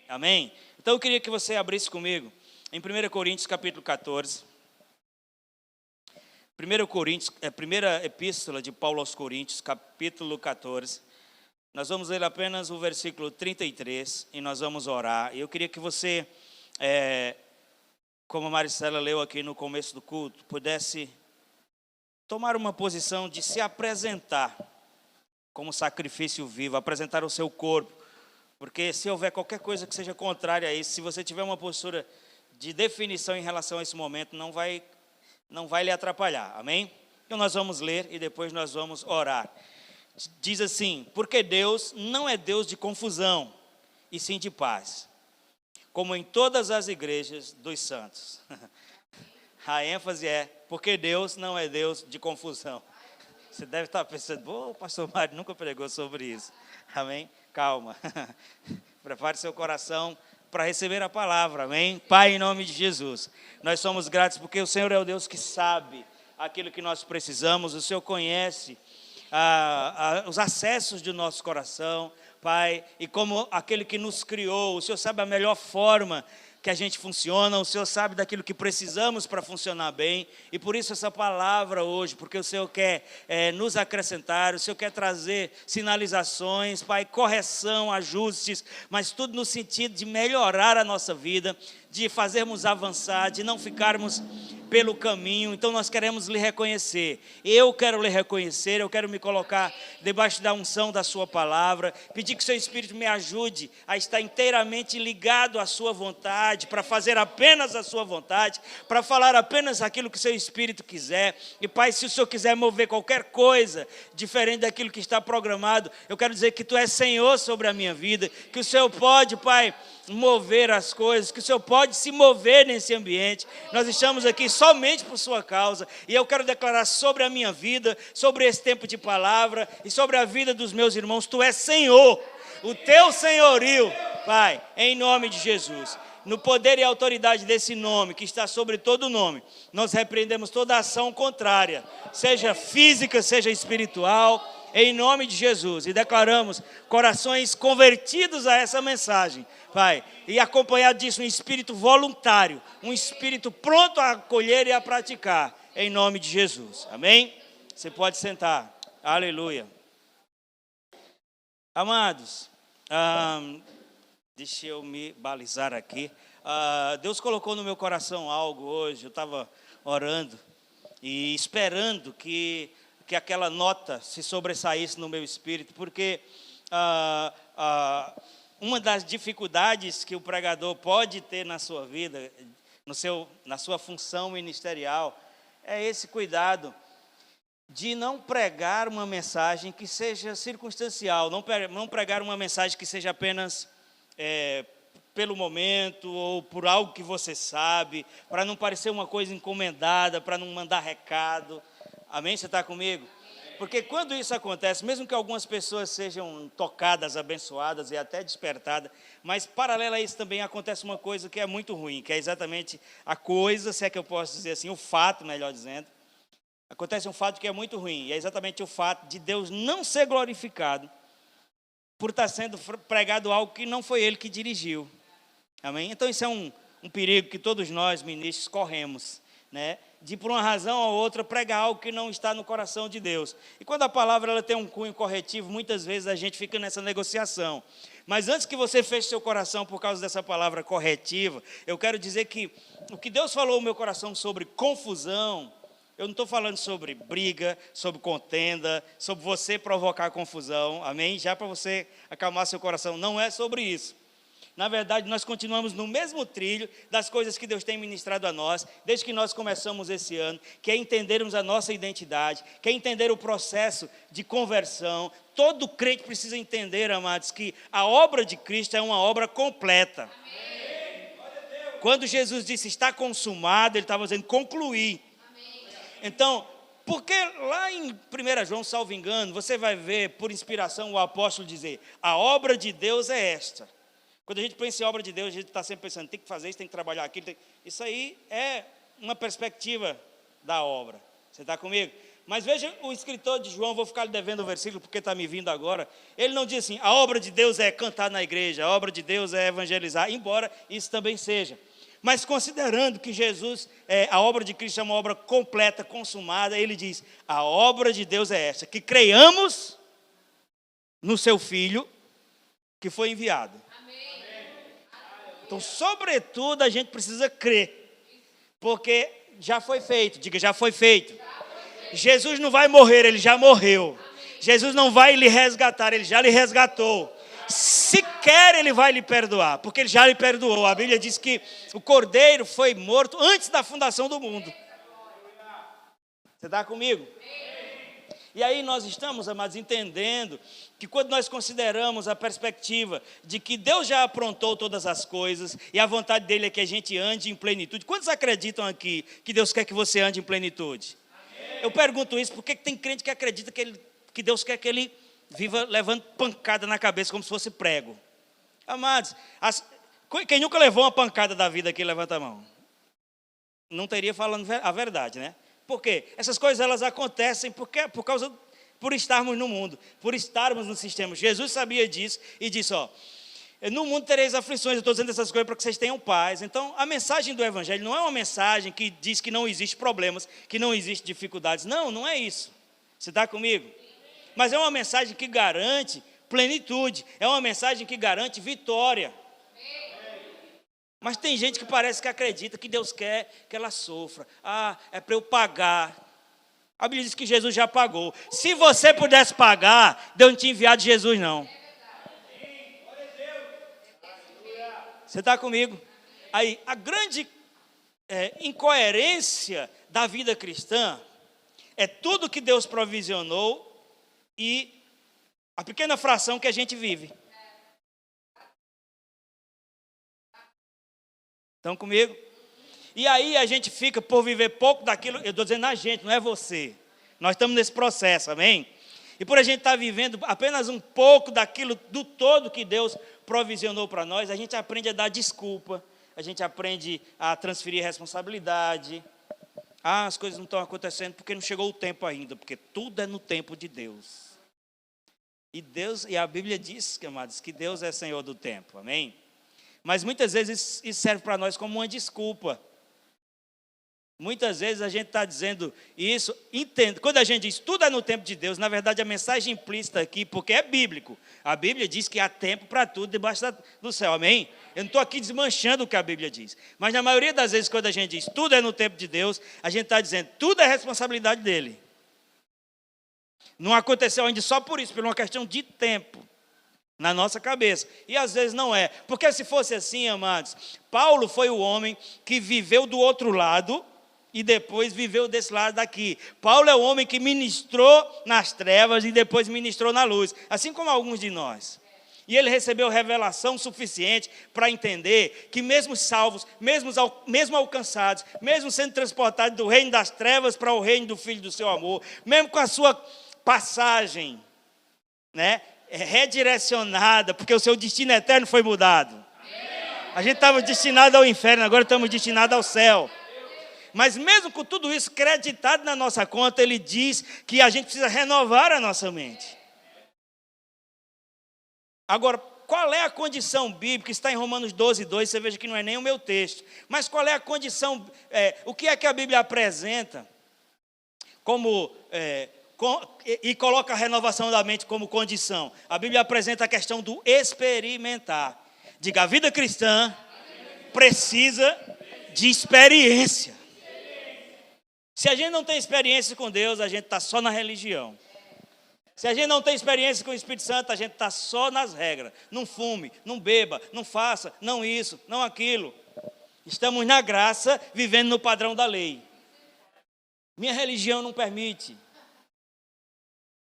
Amém? Então eu queria que você abrisse comigo em 1 Coríntios capítulo 14. 1 Coríntios, é a primeira epístola de Paulo aos Coríntios, capítulo 14. Nós vamos ler apenas o versículo 33 e nós vamos orar. E eu queria que você, como a Maricela leu aqui no começo do culto, pudesse tomar uma posição de se apresentar como sacrifício vivo, apresentar o seu corpo. Porque se houver qualquer coisa que seja contrária a isso, se você tiver uma postura de definição em relação a esse momento, não vai lhe atrapalhar, amém? Então nós vamos ler e depois nós vamos orar. Diz assim: porque Deus não é Deus de confusão, e sim de paz, como em todas as igrejas dos santos. A ênfase é, porque Deus não é Deus de confusão. Você deve estar pensando, o pastor Mário nunca pregou sobre isso, amém? Calma, prepare seu coração para receber a palavra, amém? Pai, em nome de Jesus, nós somos gratos porque o Senhor é o Deus que sabe aquilo que nós precisamos, o Senhor conhece os acessos do nosso coração, Pai, e como aquele que nos criou, o Senhor sabe a melhor forma que a gente funciona, o Senhor sabe daquilo que precisamos para funcionar bem, e por isso essa palavra hoje, porque o Senhor quer nos acrescentar, o Senhor quer trazer sinalizações, Pai, correção, ajustes, mas tudo no sentido de melhorar a nossa vida, de fazermos avançar, de não ficarmos pelo caminho. Então nós queremos lhe reconhecer, eu quero lhe reconhecer, eu quero me colocar debaixo da unção da sua palavra, pedir que o seu Espírito me ajude a estar inteiramente ligado à sua vontade, para fazer apenas a sua vontade, para falar apenas aquilo que o seu Espírito quiser. E Pai, se o Senhor quiser mover qualquer coisa diferente daquilo que está programado, eu quero dizer que Tu és Senhor sobre a minha vida, que o Senhor pode, Pai, mover as coisas, que o Senhor pode se mover nesse ambiente. Nós estamos aqui somente por sua causa, e eu quero declarar sobre a minha vida, sobre esse tempo de palavra e sobre a vida dos meus irmãos: Tu és Senhor, o Teu senhorio, Pai, em nome de Jesus. No poder e autoridade desse nome, que está sobre todo nome, nós repreendemos toda ação contrária, seja física, seja espiritual, em nome de Jesus, e declaramos corações convertidos a essa mensagem, Pai, e acompanhado disso um espírito voluntário, um espírito pronto a acolher e a praticar, em nome de Jesus, amém? Você pode sentar, aleluia. Amados, deixa eu me balizar aqui. Deus colocou no meu coração algo hoje. Eu estava orando e esperando que aquela nota se sobressaísse no meu espírito, porque uma das dificuldades que o pregador pode ter na sua vida, na sua função ministerial, é esse cuidado de não pregar uma mensagem que seja circunstancial, não pregar uma mensagem que seja apenas pelo momento ou por algo que você sabe, para não parecer uma coisa encomendada, para não mandar recado. Amém? Você está comigo? Porque quando isso acontece, mesmo que algumas pessoas sejam tocadas, abençoadas e até despertadas, mas paralelo a isso também acontece uma coisa que é muito ruim, que é exatamente a coisa, se é que eu posso dizer assim, o fato, melhor dizendo. Acontece um fato que é muito ruim, e é exatamente o fato de Deus não ser glorificado por estar sendo pregado algo que não foi Ele que dirigiu. Amém? Então isso é um perigo que todos nós, ministros, corremos, né? De por uma razão ou outra pregar algo que não está no coração de Deus. E quando a palavra ela tem um cunho corretivo, muitas vezes a gente fica nessa negociação. Mas antes que você feche seu coração por causa dessa palavra corretiva, eu quero dizer que o que Deus falou no meu coração sobre confusão, eu não estou falando sobre briga, sobre contenda, sobre você provocar confusão, amém? Já para você acalmar seu coração, não é sobre isso. Na verdade, nós continuamos no mesmo trilho das coisas que Deus tem ministrado a nós, desde que nós começamos esse ano, que é entendermos a nossa identidade, que é entender o processo de conversão. Todo crente precisa entender, amados, que a obra de Cristo é uma obra completa. Amém. Quando Jesus disse está consumado, Ele estava dizendo concluir. Então, porque lá em 1 João, salvo engano, você vai ver, por inspiração, o apóstolo dizer, a obra de Deus é esta. Quando a gente pensa em obra de Deus, a gente está sempre pensando, tem que fazer isso, tem que trabalhar aquilo. Isso aí é uma perspectiva da obra. Você está comigo? Mas veja o escritor de João, vou ficar lhe devendo o versículo porque está me vindo agora. Ele não diz assim, a obra de Deus é cantar na igreja, a obra de Deus é evangelizar, embora isso também seja. Mas considerando que Jesus, a obra de Cristo é uma obra completa, consumada, ele diz, a obra de Deus é esta, que creiamos no seu Filho que foi enviado. Amém. Então, sobretudo, a gente precisa crer, porque já foi feito, diga, já foi feito. Jesus não vai morrer, ele já morreu. Jesus não vai lhe resgatar, ele já lhe resgatou. Se quer, ele vai lhe perdoar, porque ele já lhe perdoou. A Bíblia diz que o Cordeiro foi morto antes da fundação do mundo. Você está comigo? E aí nós estamos, amados, entendendo que quando nós consideramos a perspectiva de que Deus já aprontou todas as coisas e a vontade dele é que a gente ande em plenitude. Quantos acreditam aqui que Deus quer que você ande em plenitude? Amém. Eu pergunto isso porque tem crente que acredita que Deus quer que ele viva levando pancada na cabeça como se fosse prego. Amados, quem nunca levou uma pancada da vida aqui, levanta a mão. Não teria falando a verdade, né? Por quê? Essas coisas elas acontecem por estarmos no mundo, por estarmos no sistema. Jesus sabia disso e disse, no mundo tereis aflições, eu estou dizendo essas coisas para que vocês tenham paz. Então, a mensagem do Evangelho não é uma mensagem que diz que não existe problemas, que não existe dificuldades. Não, não é isso. Você está comigo? Mas é uma mensagem que garante plenitude, é uma mensagem que garante vitória. Mas tem gente que parece que acredita que Deus quer que ela sofra. É para eu pagar. A Bíblia diz que Jesus já pagou. Se você pudesse pagar, Deus não tinha enviado Jesus, não. Você está comigo? Aí, a grande incoerência da vida cristã é tudo que Deus provisionou e a pequena fração que a gente vive. Estão comigo? E aí a gente fica por viver pouco daquilo, eu estou dizendo a gente, não é você. Nós estamos nesse processo, amém? E por a gente estar vivendo apenas um pouco daquilo, do todo que Deus provisionou para nós, a gente aprende a dar desculpa, a gente aprende a transferir responsabilidade. As coisas não estão acontecendo porque não chegou o tempo ainda, porque tudo é no tempo de Deus. E a Bíblia diz, amados, que Deus é Senhor do tempo, amém? Mas muitas vezes isso serve para nós como uma desculpa. Muitas vezes a gente está dizendo isso, entende? Quando a gente diz tudo é no tempo de Deus, na verdade a mensagem implícita aqui, porque é bíblico. A Bíblia diz que há tempo para tudo debaixo do céu, amém? Eu não estou aqui desmanchando o que a Bíblia diz. Mas na maioria das vezes quando a gente diz tudo é no tempo de Deus, a gente está dizendo tudo é responsabilidade dele. Não aconteceu ainda só por isso, por uma questão de tempo. Na nossa cabeça, e às vezes não é, porque se fosse assim, amados, Paulo foi o homem que viveu do outro lado, e depois viveu desse lado daqui. Paulo é o homem que ministrou nas trevas, e depois ministrou na luz, assim como alguns de nós, e ele recebeu revelação suficiente para entender que mesmo salvos, mesmo alcançados, mesmo sendo transportados do reino das trevas para o reino do Filho do seu amor, mesmo com a sua passagem, né, redirecionada, porque o seu destino eterno foi mudado. A gente estava destinado ao inferno, agora estamos destinados ao céu. Mas mesmo com tudo isso creditado na nossa conta, ele diz que a gente precisa renovar a nossa mente. Agora, qual é a condição bíblica? Está em Romanos 12:2, você veja que não é nem o meu texto. Mas qual é a condição, o que é que a Bíblia apresenta como... e coloca a renovação da mente como condição. A Bíblia apresenta a questão do experimentar. Diga, a vida cristã precisa de experiência. Se a gente não tem experiência com Deus, a gente está só na religião. Se a gente não tem experiência com o Espírito Santo, a gente está só nas regras. Não fume, não beba, não faça, não isso, não aquilo. Estamos na graça, vivendo no padrão da lei. Minha religião não permite.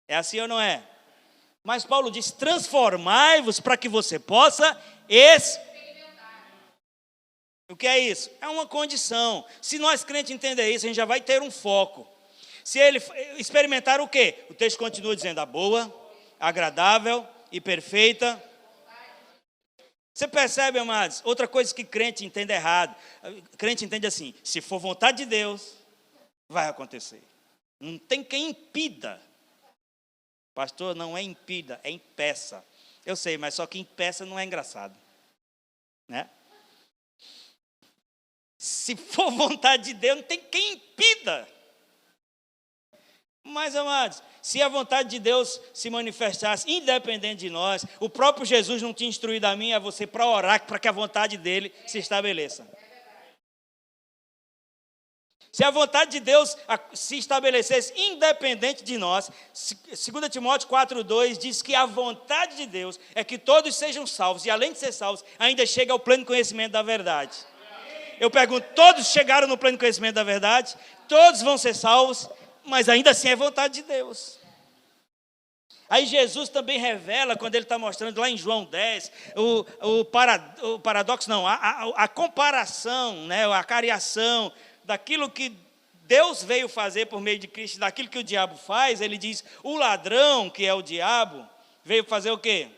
É assim ou não é? Mas Paulo diz, transformai-vos para que você possa experimentar. O que é isso? É uma condição. Se nós crentes entender isso, a gente já vai ter um foco. Se ele experimentar o quê? O texto continua dizendo, a boa, agradável e perfeita. Você percebe, amados? Outra coisa que crente entende errado. Crente entende assim, se for vontade de Deus, vai acontecer. Não tem quem impida. Pastor, não é impida, é impeça. Eu sei, mas só que impeça não é engraçado, né? Se for vontade de Deus, não tem quem impida. Mas, amados, se a vontade de Deus se manifestasse independente de nós, o próprio Jesus não tinha instruído a mim e a você para orar para que a vontade dele se estabeleça. Se a vontade de Deus se estabelecesse independente de nós, 2 Timóteo 4,2 diz que a vontade de Deus é que todos sejam salvos, e além de ser salvos, ainda chega ao pleno conhecimento da verdade. Eu pergunto, todos chegaram no pleno conhecimento da verdade? Todos vão ser salvos, mas ainda assim é vontade de Deus. Aí Jesus também revela, quando ele está mostrando lá em João 10, o paradoxo, não, a comparação, né, a cariação daquilo que Deus veio fazer por meio de Cristo, daquilo que o diabo faz. Ele diz, o ladrão, que é o diabo, veio fazer o quê?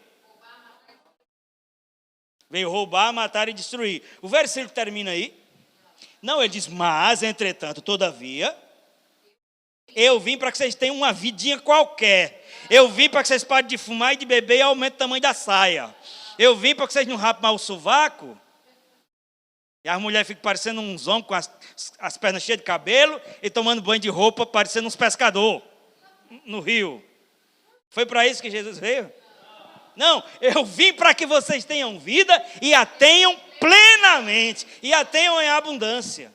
Veio roubar, matar e destruir. O versículo termina aí. Não, ele diz, mas, entretanto, todavia, eu vim para que vocês tenham uma vidinha qualquer. Eu vim para que vocês parem de fumar e de beber e aumentem o tamanho da saia. Eu vim para que vocês não rapem mais o sovaco. E as mulheres ficam parecendo uns homens com as pernas cheias de cabelo e tomando banho de roupa, parecendo uns pescadores no rio. Foi para isso que Jesus veio? Não, eu vim para que vocês tenham vida e a tenham plenamente, e a tenham em abundância.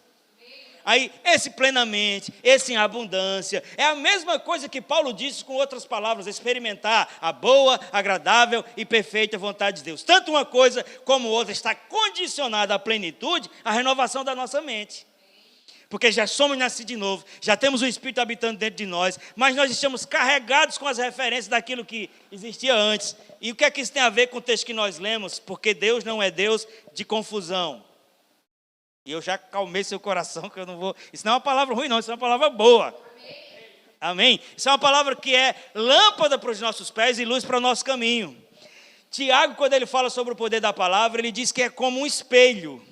Aí, esse plenamente, esse em abundância, é a mesma coisa que Paulo disse com outras palavras, experimentar a boa, agradável e perfeita vontade de Deus. Tanto uma coisa como outra está condicionada à plenitude, à renovação da nossa mente. Porque já somos nascidos de novo, já temos o Espírito habitando dentro de nós, mas nós estamos carregados com as referências daquilo que existia antes. E o que é que isso tem a ver com o texto que nós lemos? Porque Deus não é Deus de confusão. E eu já acalmei seu coração, que eu não vou... Isso não é uma palavra ruim, não, isso é uma palavra boa. Amém? Isso é uma palavra que é lâmpada para os nossos pés e luz para o nosso caminho. Tiago, quando ele fala sobre o poder da palavra, ele diz que é como um espelho.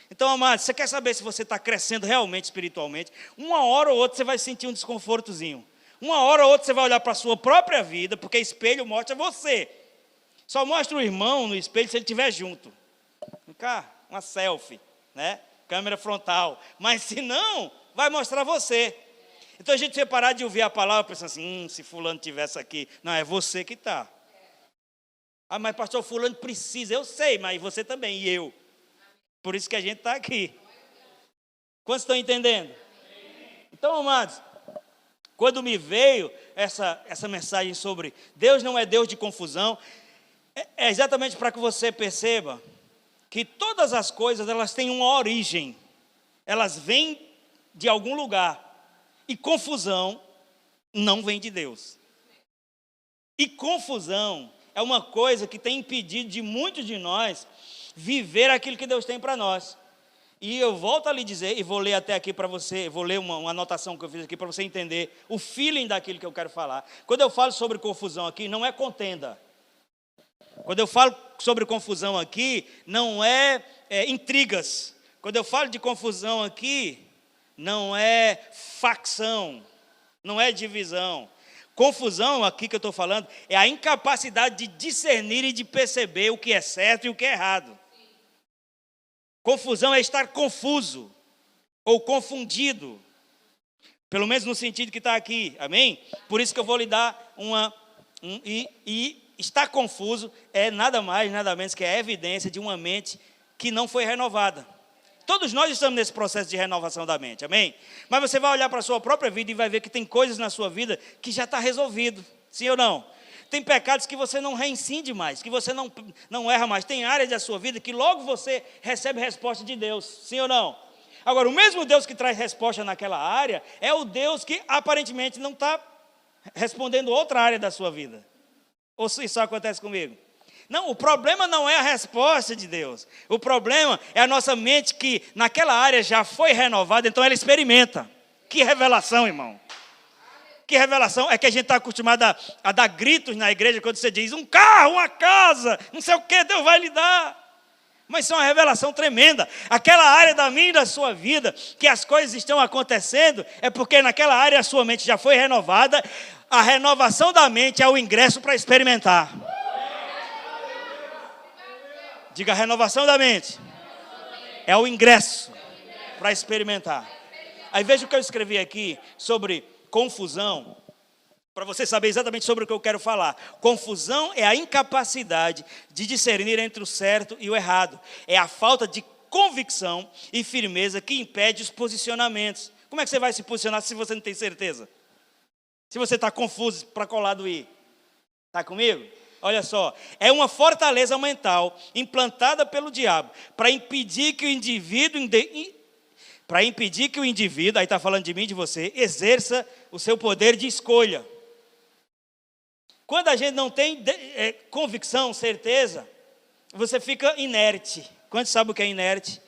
Então, amado, você quer saber se você está crescendo realmente espiritualmente? Uma hora ou outra você vai sentir um desconfortozinho. Uma hora ou outra você vai olhar para a sua própria vida, porque espelho mostra você. Só mostra o irmão no espelho se ele estiver junto. Vem cá, uma selfie, né? Câmera frontal. Mas se não, vai mostrar você. Então a gente vai parar de ouvir a palavra pensando assim, se fulano estivesse aqui. Não, é você que está. Ah, mas pastor, fulano precisa. Eu sei, mas você também, e eu. Por isso que a gente está aqui. Quantos estão entendendo? Então, amados, quando me veio essa mensagem sobre Deus não é Deus de confusão, é exatamente para que você perceba que todas as coisas, elas têm uma origem. Elas vêm de algum lugar. E confusão não vem de Deus. E confusão é uma coisa que tem impedido de muitos de nós viver aquilo que Deus tem para nós. E eu volto a lhe dizer, e vou ler até aqui para você, vou ler uma anotação que eu fiz aqui para você entender o feeling daquilo que eu quero falar. Quando eu falo sobre confusão aqui, não é contenda. Quando eu falo sobre confusão aqui, não é intrigas. Quando eu falo de confusão aqui, não é facção, não é divisão. Confusão aqui que eu estou falando é a incapacidade de discernir e de perceber o que é certo e o que é errado. Confusão é estar confuso ou confundido, pelo menos no sentido que está aqui, amém? Por isso que eu vou lhe dar estar confuso é nada mais, nada menos que a evidência de uma mente que não foi renovada. Todos nós estamos nesse processo de renovação da mente, amém? Mas você vai olhar para a sua própria vida e vai ver que tem coisas na sua vida que já está resolvido, sim ou não? Tem pecados que você não reincide mais, que você não erra mais. Tem áreas da sua vida que logo você recebe resposta de Deus, sim ou não? Agora, o mesmo Deus que traz resposta naquela área é o Deus que aparentemente não está respondendo outra área da sua vida. Ou isso acontece comigo? Não, o problema não é a resposta de Deus. O problema é a nossa mente que naquela área já foi renovada, então ela experimenta. Que revelação, irmão. Que revelação. É que a gente está acostumado a dar gritos na igreja quando você diz um carro, uma casa, não sei o que, Deus vai lhe dar. Mas isso é uma revelação tremenda. Aquela área da minha e da sua vida, que as coisas estão acontecendo, é porque naquela área a sua mente já foi renovada. A renovação da mente é o ingresso para experimentar. Diga, a renovação da mente é o ingresso para experimentar. Aí veja o que eu escrevi aqui sobre confusão, para você saber exatamente sobre o que eu quero falar. Confusão é a incapacidade de discernir entre o certo e o errado. É a falta de convicção e firmeza que impede os posicionamentos. Como é que você vai se posicionar se você não tem certeza? Se você está confuso para qual lado ir? Está comigo? Olha só, é uma fortaleza mental implantada pelo diabo para impedir que o indivíduo, aí está falando de mim, de você, exerça o seu poder de escolha. Quando a gente não tem convicção, certeza, você fica inerte. Quantos sabem o que é inerte?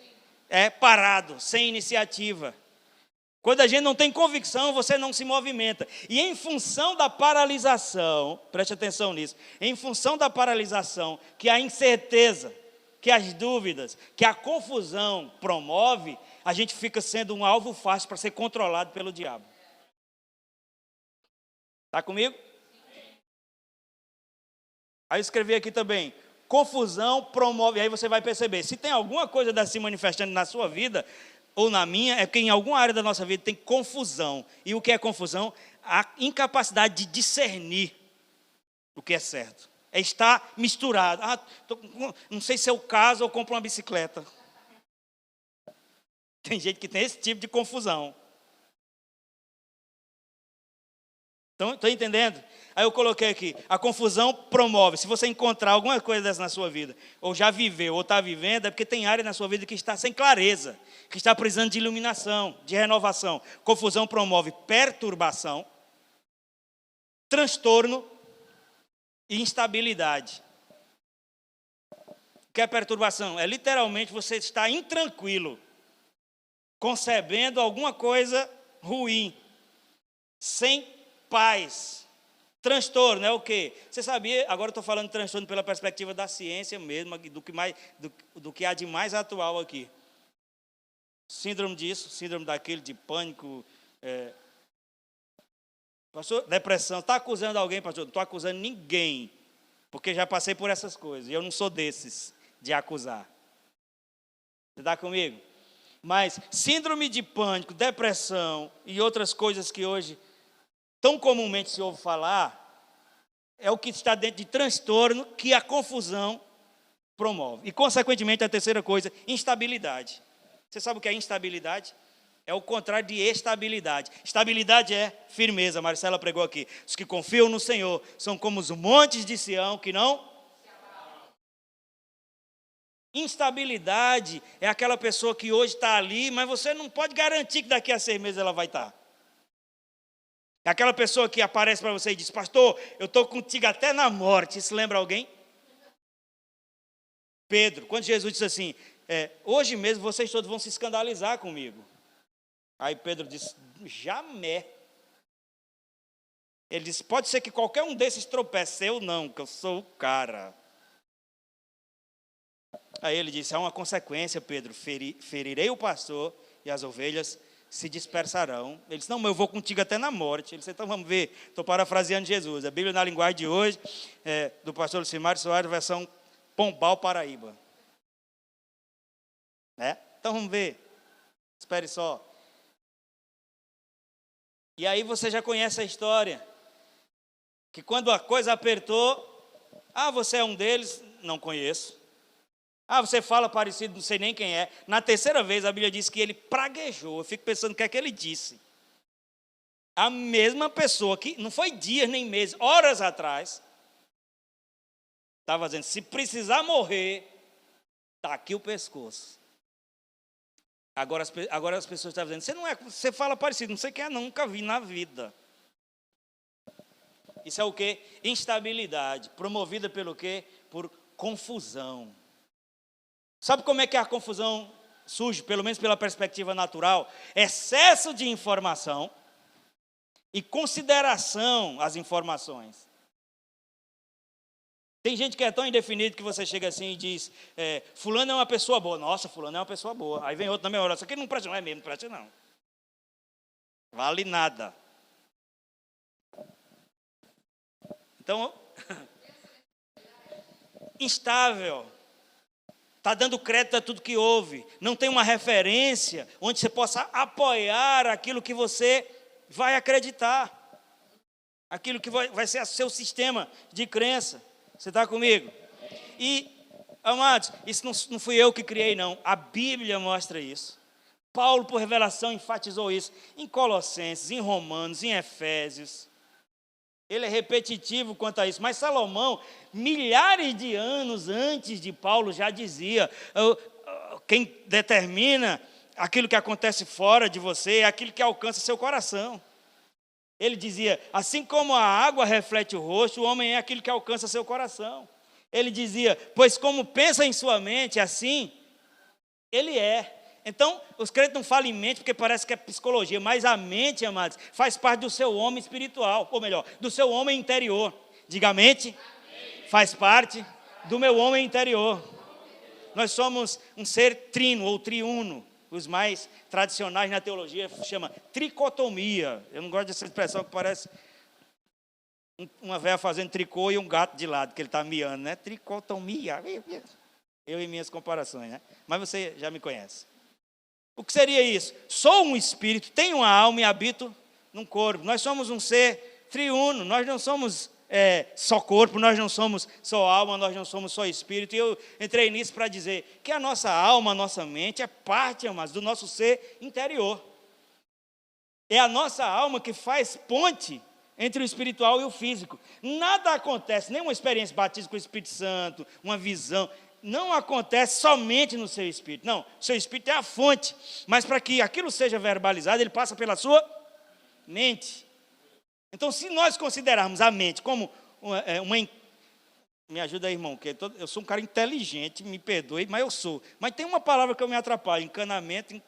É parado, sem iniciativa. Quando a gente não tem convicção, você não se movimenta. E em função da paralisação, preste atenção nisso, em função da paralisação, que a incerteza, que as dúvidas, que a confusão promove, a gente fica sendo um alvo fácil para ser controlado pelo diabo. Está comigo? Aí eu escrevi aqui também, confusão promove, aí você vai perceber, se tem alguma coisa dessa se manifestando na sua vida, ou na minha, é porque em alguma área da nossa vida tem confusão. E o que é confusão? A incapacidade de discernir o que é certo. É estar misturado. Não sei se é o caso ou compro uma bicicleta. Tem gente que tem esse tipo de confusão. Estão entendendo? Aí eu coloquei aqui, a confusão promove. Se você encontrar alguma coisa dessa na sua vida, ou já viveu, ou está vivendo, é porque tem área na sua vida que está sem clareza, que está precisando de iluminação, de renovação. Confusão promove perturbação, transtorno e instabilidade. O que é perturbação? É literalmente você estar intranquilo, concebendo alguma coisa ruim, sem paz. Transtorno é o quê? Você sabia, agora eu estou falando de transtorno pela perspectiva da ciência mesmo, do que há de mais atual aqui. Síndrome disso, síndrome daquele, de pânico. Pastor, depressão. Está acusando alguém, pastor? Não estou acusando ninguém, porque já passei por essas coisas. E eu não sou desses de acusar. Você está comigo? Mas síndrome de pânico, depressão e outras coisas que hoje tão comumente se ouve falar, é o que está dentro de transtorno que a confusão promove. E, consequentemente, a terceira coisa, instabilidade. Você sabe o que é instabilidade? É o contrário de estabilidade. Estabilidade é firmeza, Marcela pregou aqui. Os que confiam no Senhor são como os montes de Sião que não... Instabilidade é aquela pessoa que hoje está ali, mas você não pode garantir que daqui a 6 meses ela vai estar. É aquela pessoa que aparece para você e diz, pastor, eu estou contigo até na morte. Isso lembra alguém? Pedro, quando Jesus disse assim, hoje mesmo vocês todos vão se escandalizar comigo. Aí Pedro disse, jamais. Ele disse, pode ser que qualquer um desses tropece, eu não, que eu sou o cara. Aí ele disse, há uma consequência, Pedro, ferirei o pastor e as ovelhas se dispersarão. Ele disse, não, mas eu vou contigo até na morte. Ele disse, então vamos ver, estou parafraseando Jesus. A Bíblia na linguagem de hoje, do pastor Lucimar Soares, versão Pombal, Paraíba. Então vamos ver, espere só. E aí você já conhece a história, que quando a coisa apertou, você é um deles, não conheço. Você fala parecido, não sei nem quem é. Na terceira vez a Bíblia diz que ele praguejou. Eu fico pensando o que é que ele disse. A mesma pessoa que não foi dias nem meses, horas atrás, estava dizendo, se precisar morrer, está aqui o pescoço. Agora as pessoas estavam dizendo, você fala parecido, não sei quem é, não, nunca vi na vida. Isso é o quê? Instabilidade, promovida pelo quê? Por confusão. Sabe como é que a confusão surge, pelo menos pela perspectiva natural? Excesso de informação e consideração às informações. Tem gente que é tão indefinido que você chega assim e diz, fulano é uma pessoa boa. Nossa, fulano é uma pessoa boa. Aí vem outro na minha hora, isso aqui não presta, não é mesmo, não presta não. Vale nada. Então, instável. Está dando crédito a tudo que houve. Não tem uma referência onde você possa apoiar aquilo que você vai acreditar. Aquilo que vai ser seu sistema de crença. Você está comigo? E, amados, isso não fui eu que criei, não. A Bíblia mostra isso. Paulo, por revelação, enfatizou isso em Colossenses, em Romanos, em Efésios. Ele é repetitivo quanto a isso. Mas Salomão, milhares de anos antes de Paulo, já dizia, quem determina aquilo que acontece fora de você é aquilo que alcança seu coração. Ele dizia, assim como a água reflete o rosto, o homem é aquilo que alcança seu coração. Ele dizia, pois como pensa em sua mente, assim, ele é. Então, os crentes não falam em mente porque parece que é psicologia, mas a mente, amados, faz parte do seu homem espiritual, ou melhor, do seu homem interior. Diga a mente, faz parte do meu homem interior. Nós somos um ser trino ou triuno. Os mais tradicionais na teologia chama tricotomia. Eu não gosto dessa expressão que parece uma velha fazendo tricô e um gato de lado, que ele está miando, né? Tricotomia. Eu e minhas comparações, né? Mas você já me conhece. O que seria isso? Sou um espírito, tenho uma alma e habito num corpo. Nós somos um ser triuno, nós não somos só corpo, nós não somos só alma, nós não somos só espírito. E eu entrei nisso para dizer que a nossa alma, a nossa mente é parte, amados, do nosso ser interior. É a nossa alma que faz ponte entre o espiritual e o físico. Nada acontece, nenhuma experiência batismo com o Espírito Santo, uma visão, não acontece somente no seu espírito. Não, o seu espírito é a fonte, mas para que aquilo seja verbalizado, ele passa pela sua mente. Então, se nós considerarmos a mente como me ajuda aí, irmão, porque eu sou um cara inteligente, me perdoe, mas eu sou. Mas tem uma palavra que eu me atrapalho, encanamento,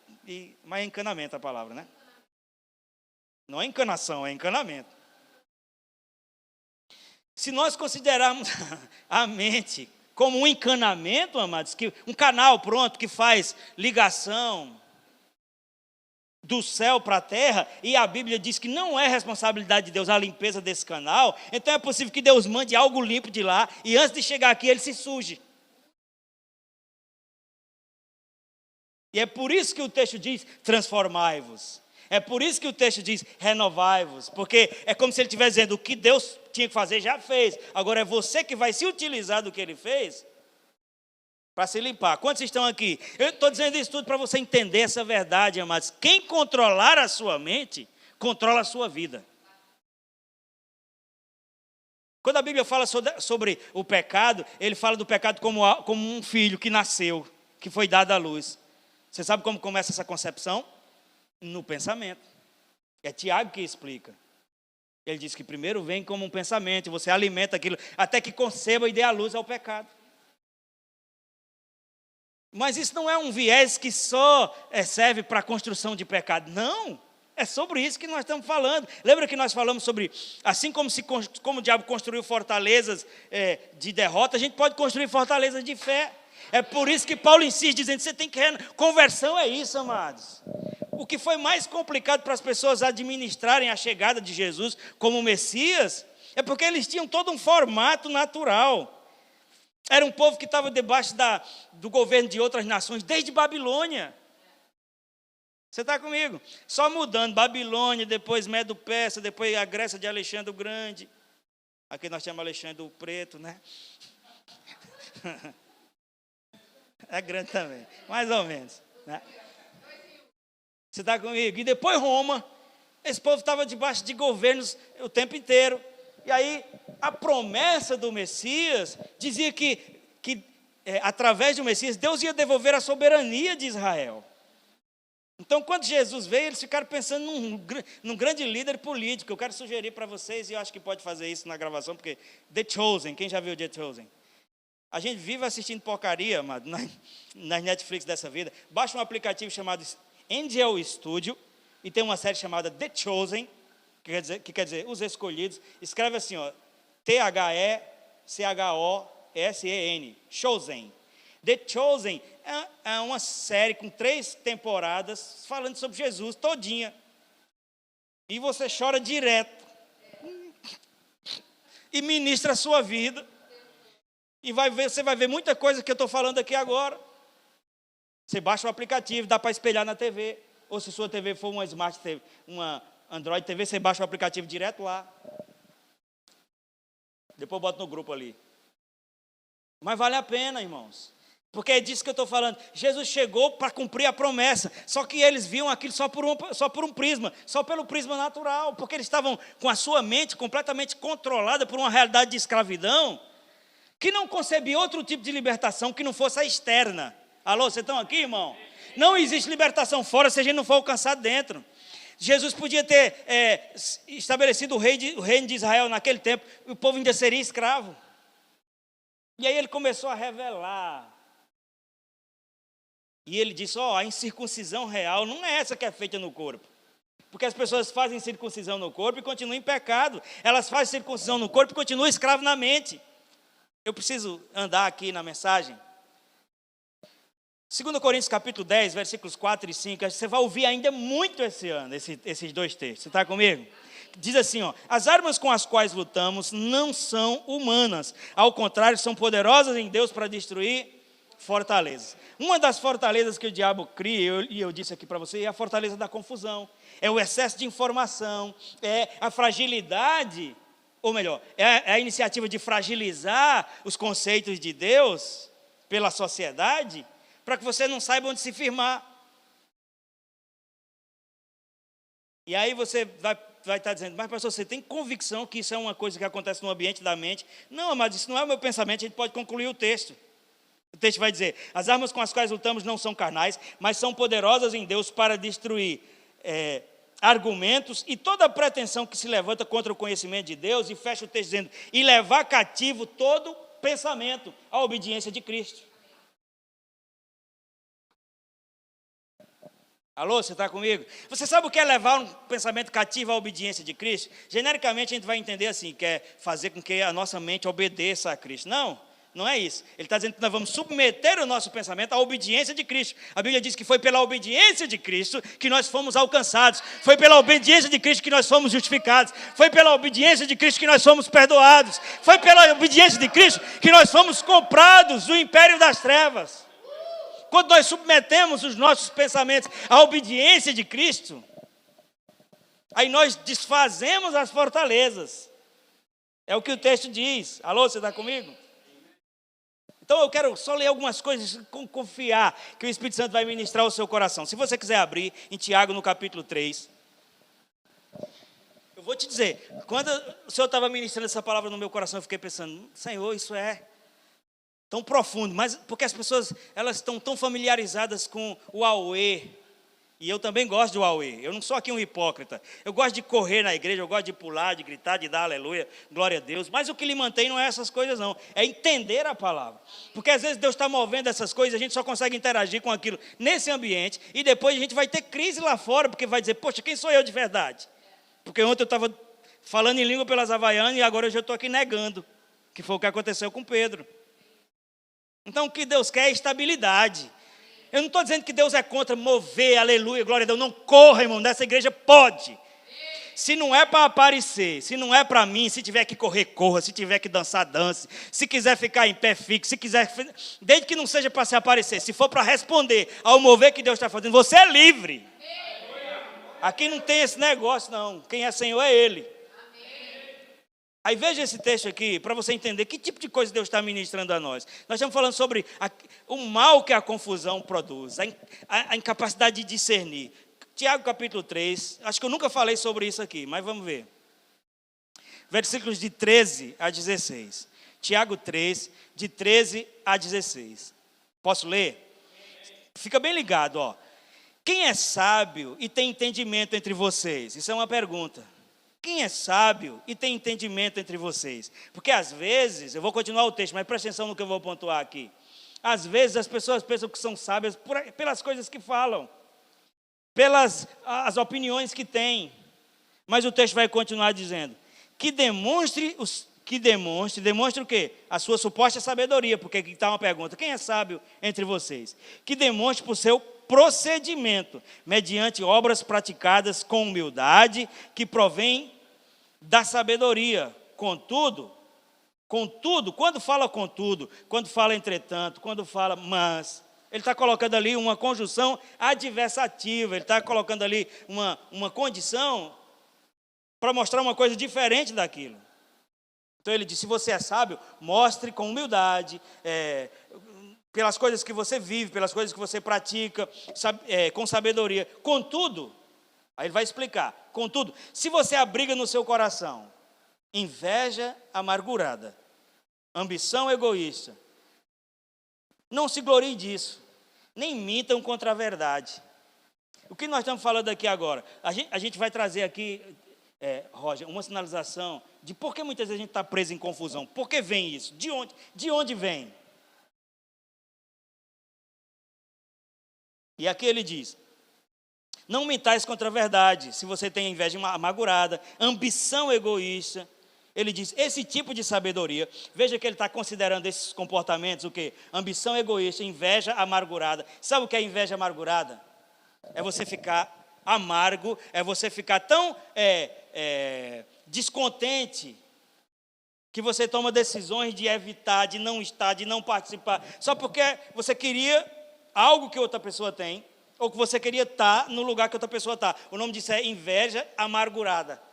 mas é encanamento a palavra, né? Não é encanação, é encanamento. Se nós considerarmos a mente como um encanamento, amados, um canal pronto que faz ligação do céu para a terra, e a Bíblia diz que não é responsabilidade de Deus a limpeza desse canal, então é possível que Deus mande algo limpo de lá, e antes de chegar aqui ele se suje. E é por isso que o texto diz, transformai-vos. É por isso que o texto diz, renovai-vos, porque é como se ele estivesse dizendo, o que Deus tinha que fazer, já fez. Agora é você que vai se utilizar do que ele fez para se limpar. Quantos estão aqui? Eu estou dizendo isso tudo para você entender essa verdade, amados. Quem controlar a sua mente, controla a sua vida. Quando a Bíblia fala sobre o pecado, ele fala do pecado como um filho que nasceu, que foi dado à luz. Você sabe como começa essa concepção? No pensamento. É Tiago que explica. Ele diz que primeiro vem como um pensamento, você alimenta aquilo, até que conceba e dê a luz ao pecado. Mas isso não é um viés que só serve para a construção de pecado. Não, é sobre isso que nós estamos falando. Lembra que nós falamos sobre, assim como o diabo construiu fortalezas de derrota, a gente pode construir fortalezas de fé. É por isso que Paulo insiste, dizendo que você tem que... Conversão é isso, amados. O que foi mais complicado para as pessoas administrarem a chegada de Jesus como Messias, é porque eles tinham todo um formato natural. Era um povo que estava debaixo do governo de outras nações, desde Babilônia. Você está comigo? Só mudando, Babilônia, depois Medo-Persa, depois a Grécia de Alexandre o Grande. Aqui nós chamamos Alexandre o Preto, né? É grande também, mais ou menos, né? Você está comigo? E depois Roma, esse povo estava debaixo de governos o tempo inteiro. E aí, a promessa do Messias dizia que através do Messias, Deus ia devolver a soberania de Israel. Então, quando Jesus veio, eles ficaram pensando num grande líder político. Eu quero sugerir para vocês, e eu acho que pode fazer isso na gravação, porque The Chosen, quem já viu The Chosen? A gente vive assistindo porcaria, amado, nas Netflix dessa vida. Baixa um aplicativo chamado Angel Studio, e tem uma série chamada The Chosen, que quer dizer Os Escolhidos. Escreve assim, ó, Chosen, Chosen. The Chosen é uma série com 3 temporadas falando sobre Jesus todinha. E você chora direto. E ministra a sua vida. E você vai ver muita coisa que eu estou falando aqui agora. Você baixa o aplicativo, dá para espelhar na TV. Ou se sua TV for uma Smart TV, uma Android TV, você baixa o aplicativo direto lá. Depois bota no grupo ali. Mas vale a pena, irmãos. Porque é disso que eu estou falando. Jesus chegou para cumprir a promessa. Só que eles viam aquilo só por um prisma. Só pelo prisma natural. Porque eles estavam com a sua mente completamente controlada por uma realidade de escravidão. Que não concebia outro tipo de libertação que não fosse a externa. Alô, vocês estão aqui, irmão? Não existe libertação fora se a gente não for alcançado dentro. Jesus podia ter estabelecido o reino de Israel naquele tempo. E o povo ainda seria escravo. E aí ele começou a revelar. E ele disse, a incircuncisão real não é essa que é feita no corpo. Porque as pessoas fazem circuncisão no corpo e continuam em pecado. Elas fazem circuncisão no corpo e continuam escravo na mente. Eu preciso andar aqui na mensagem. 2 Coríntios capítulo 10, versículos 4 e 5. Você vai ouvir ainda muito esse ano, esses 2 textos. Você está comigo? Diz assim, as armas com as quais lutamos não são humanas. Ao contrário, são poderosas em Deus para destruir fortalezas. Uma das fortalezas que o diabo cria, e eu disse aqui para você, é a fortaleza da confusão. É o excesso de informação, é a fragilidade, ou melhor, é a iniciativa de fragilizar os conceitos de Deus pela sociedade, para que você não saiba onde se firmar. E aí você vai estar dizendo, mas pastor, você tem convicção que isso é uma coisa que acontece no ambiente da mente? Não, mas isso não é o meu pensamento, a gente pode concluir o texto. O texto vai dizer, as armas com as quais lutamos não são carnais, mas são poderosas em Deus para destruir argumentos e toda pretensão que se levanta contra o conhecimento de Deus, e fecha o texto dizendo, e levar cativo todo pensamento à obediência de Cristo. Alô, você está comigo? Você sabe o que é levar um pensamento cativo à obediência de Cristo? Genericamente a gente vai entender assim, que é fazer com que a nossa mente obedeça a Cristo. Não é isso. Ele está dizendo que nós vamos submeter o nosso pensamento à obediência de Cristo. A Bíblia diz que foi pela obediência de Cristo que nós fomos alcançados. Foi pela obediência de Cristo que nós fomos justificados. Foi pela obediência de Cristo que nós fomos perdoados. Foi pela obediência de Cristo que nós fomos comprados do império das trevas. Quando nós submetemos os nossos pensamentos à obediência de Cristo, aí nós desfazemos as fortalezas. É o que o texto diz. Alô, você está comigo? Então eu quero só ler algumas coisas, confiar que o Espírito Santo vai ministrar o seu coração. Se você quiser abrir em Tiago no capítulo 3. Eu vou te dizer, quando o Senhor estava ministrando essa palavra no meu coração, eu fiquei pensando, Senhor, isso é tão profundo, mas porque as pessoas elas estão tão familiarizadas com o auê, e eu também gosto do auê, eu não sou aqui um hipócrita, eu gosto de correr na igreja, eu gosto de pular, de gritar, de dar aleluia, glória a Deus, mas o que lhe mantém não é essas coisas não, é entender a palavra, porque às vezes Deus está movendo essas coisas, a gente só consegue interagir com aquilo nesse ambiente, e depois a gente vai ter crise lá fora, porque vai dizer, poxa, quem sou eu de verdade? Porque ontem eu estava falando em língua pelas havaianas, e agora eu já estou aqui negando, que foi o que aconteceu com Pedro. Então o que Deus quer é estabilidade. Eu não estou dizendo que Deus é contra mover, aleluia, glória a Deus. Não corra, irmão, nessa igreja pode. Se não é para aparecer, se não é para mim, se tiver que correr, corra. Se tiver que dançar, dance. Se quiser ficar em pé, fique. Se quiser, desde que não seja para se aparecer. Se for para responder ao mover que Deus está fazendo, você é livre. Aqui não tem esse negócio não. Quem é Senhor é Ele. Aí veja esse texto aqui, para você entender que tipo de coisa Deus está ministrando a nós. Nós estamos falando sobre o mal que a confusão produz, a incapacidade de discernir. Tiago capítulo 3, acho que eu nunca falei sobre isso aqui, mas vamos ver. Versículos de 13 a 16. Tiago 3, de 13 a 16. Posso ler? Fica bem ligado, ó. Quem é sábio e tem entendimento entre vocês? Isso é uma pergunta. Quem é sábio e tem entendimento entre vocês? Porque às vezes, eu vou continuar o texto, mas presta atenção no que eu vou pontuar aqui. Às vezes as pessoas pensam que são sábias pelas coisas que falam, pelas as opiniões que têm. Mas o texto vai continuar dizendo, que demonstre que demonstre o quê? A sua suposta sabedoria, porque aqui está uma pergunta, quem é sábio entre vocês? Que demonstre por seu procedimento, mediante obras praticadas com humildade, que provém da sabedoria. Contudo, quando fala contudo, quando fala entretanto, quando fala mas, ele está colocando ali uma conjunção adversativa, ele está colocando ali uma condição para mostrar uma coisa diferente daquilo. Então ele diz, se você é sábio, mostre com humildade, pelas coisas que você vive, pelas coisas que você pratica, com sabedoria. Contudo, aí ele vai explicar, contudo, se você abriga no seu coração inveja amargurada, ambição egoísta, não se glorie disso, nem mintam contra a verdade. O que nós estamos falando aqui agora? A gente vai trazer aqui, Roger, uma sinalização de por que muitas vezes a gente está preso em confusão. Por que vem isso? De onde vem? E aqui ele diz, não mintais contra a verdade, se você tem inveja amargurada, ambição egoísta. Ele diz, esse tipo de sabedoria, veja que ele está considerando esses comportamentos, o quê? Ambição egoísta, inveja amargurada. Sabe o que é inveja amargurada? É você ficar amargo, é você ficar tão descontente, que você toma decisões de evitar, de não estar, de não participar, só porque você queria algo que outra pessoa tem, ou que você queria estar no lugar que outra pessoa está. O nome disso é inveja amargurada.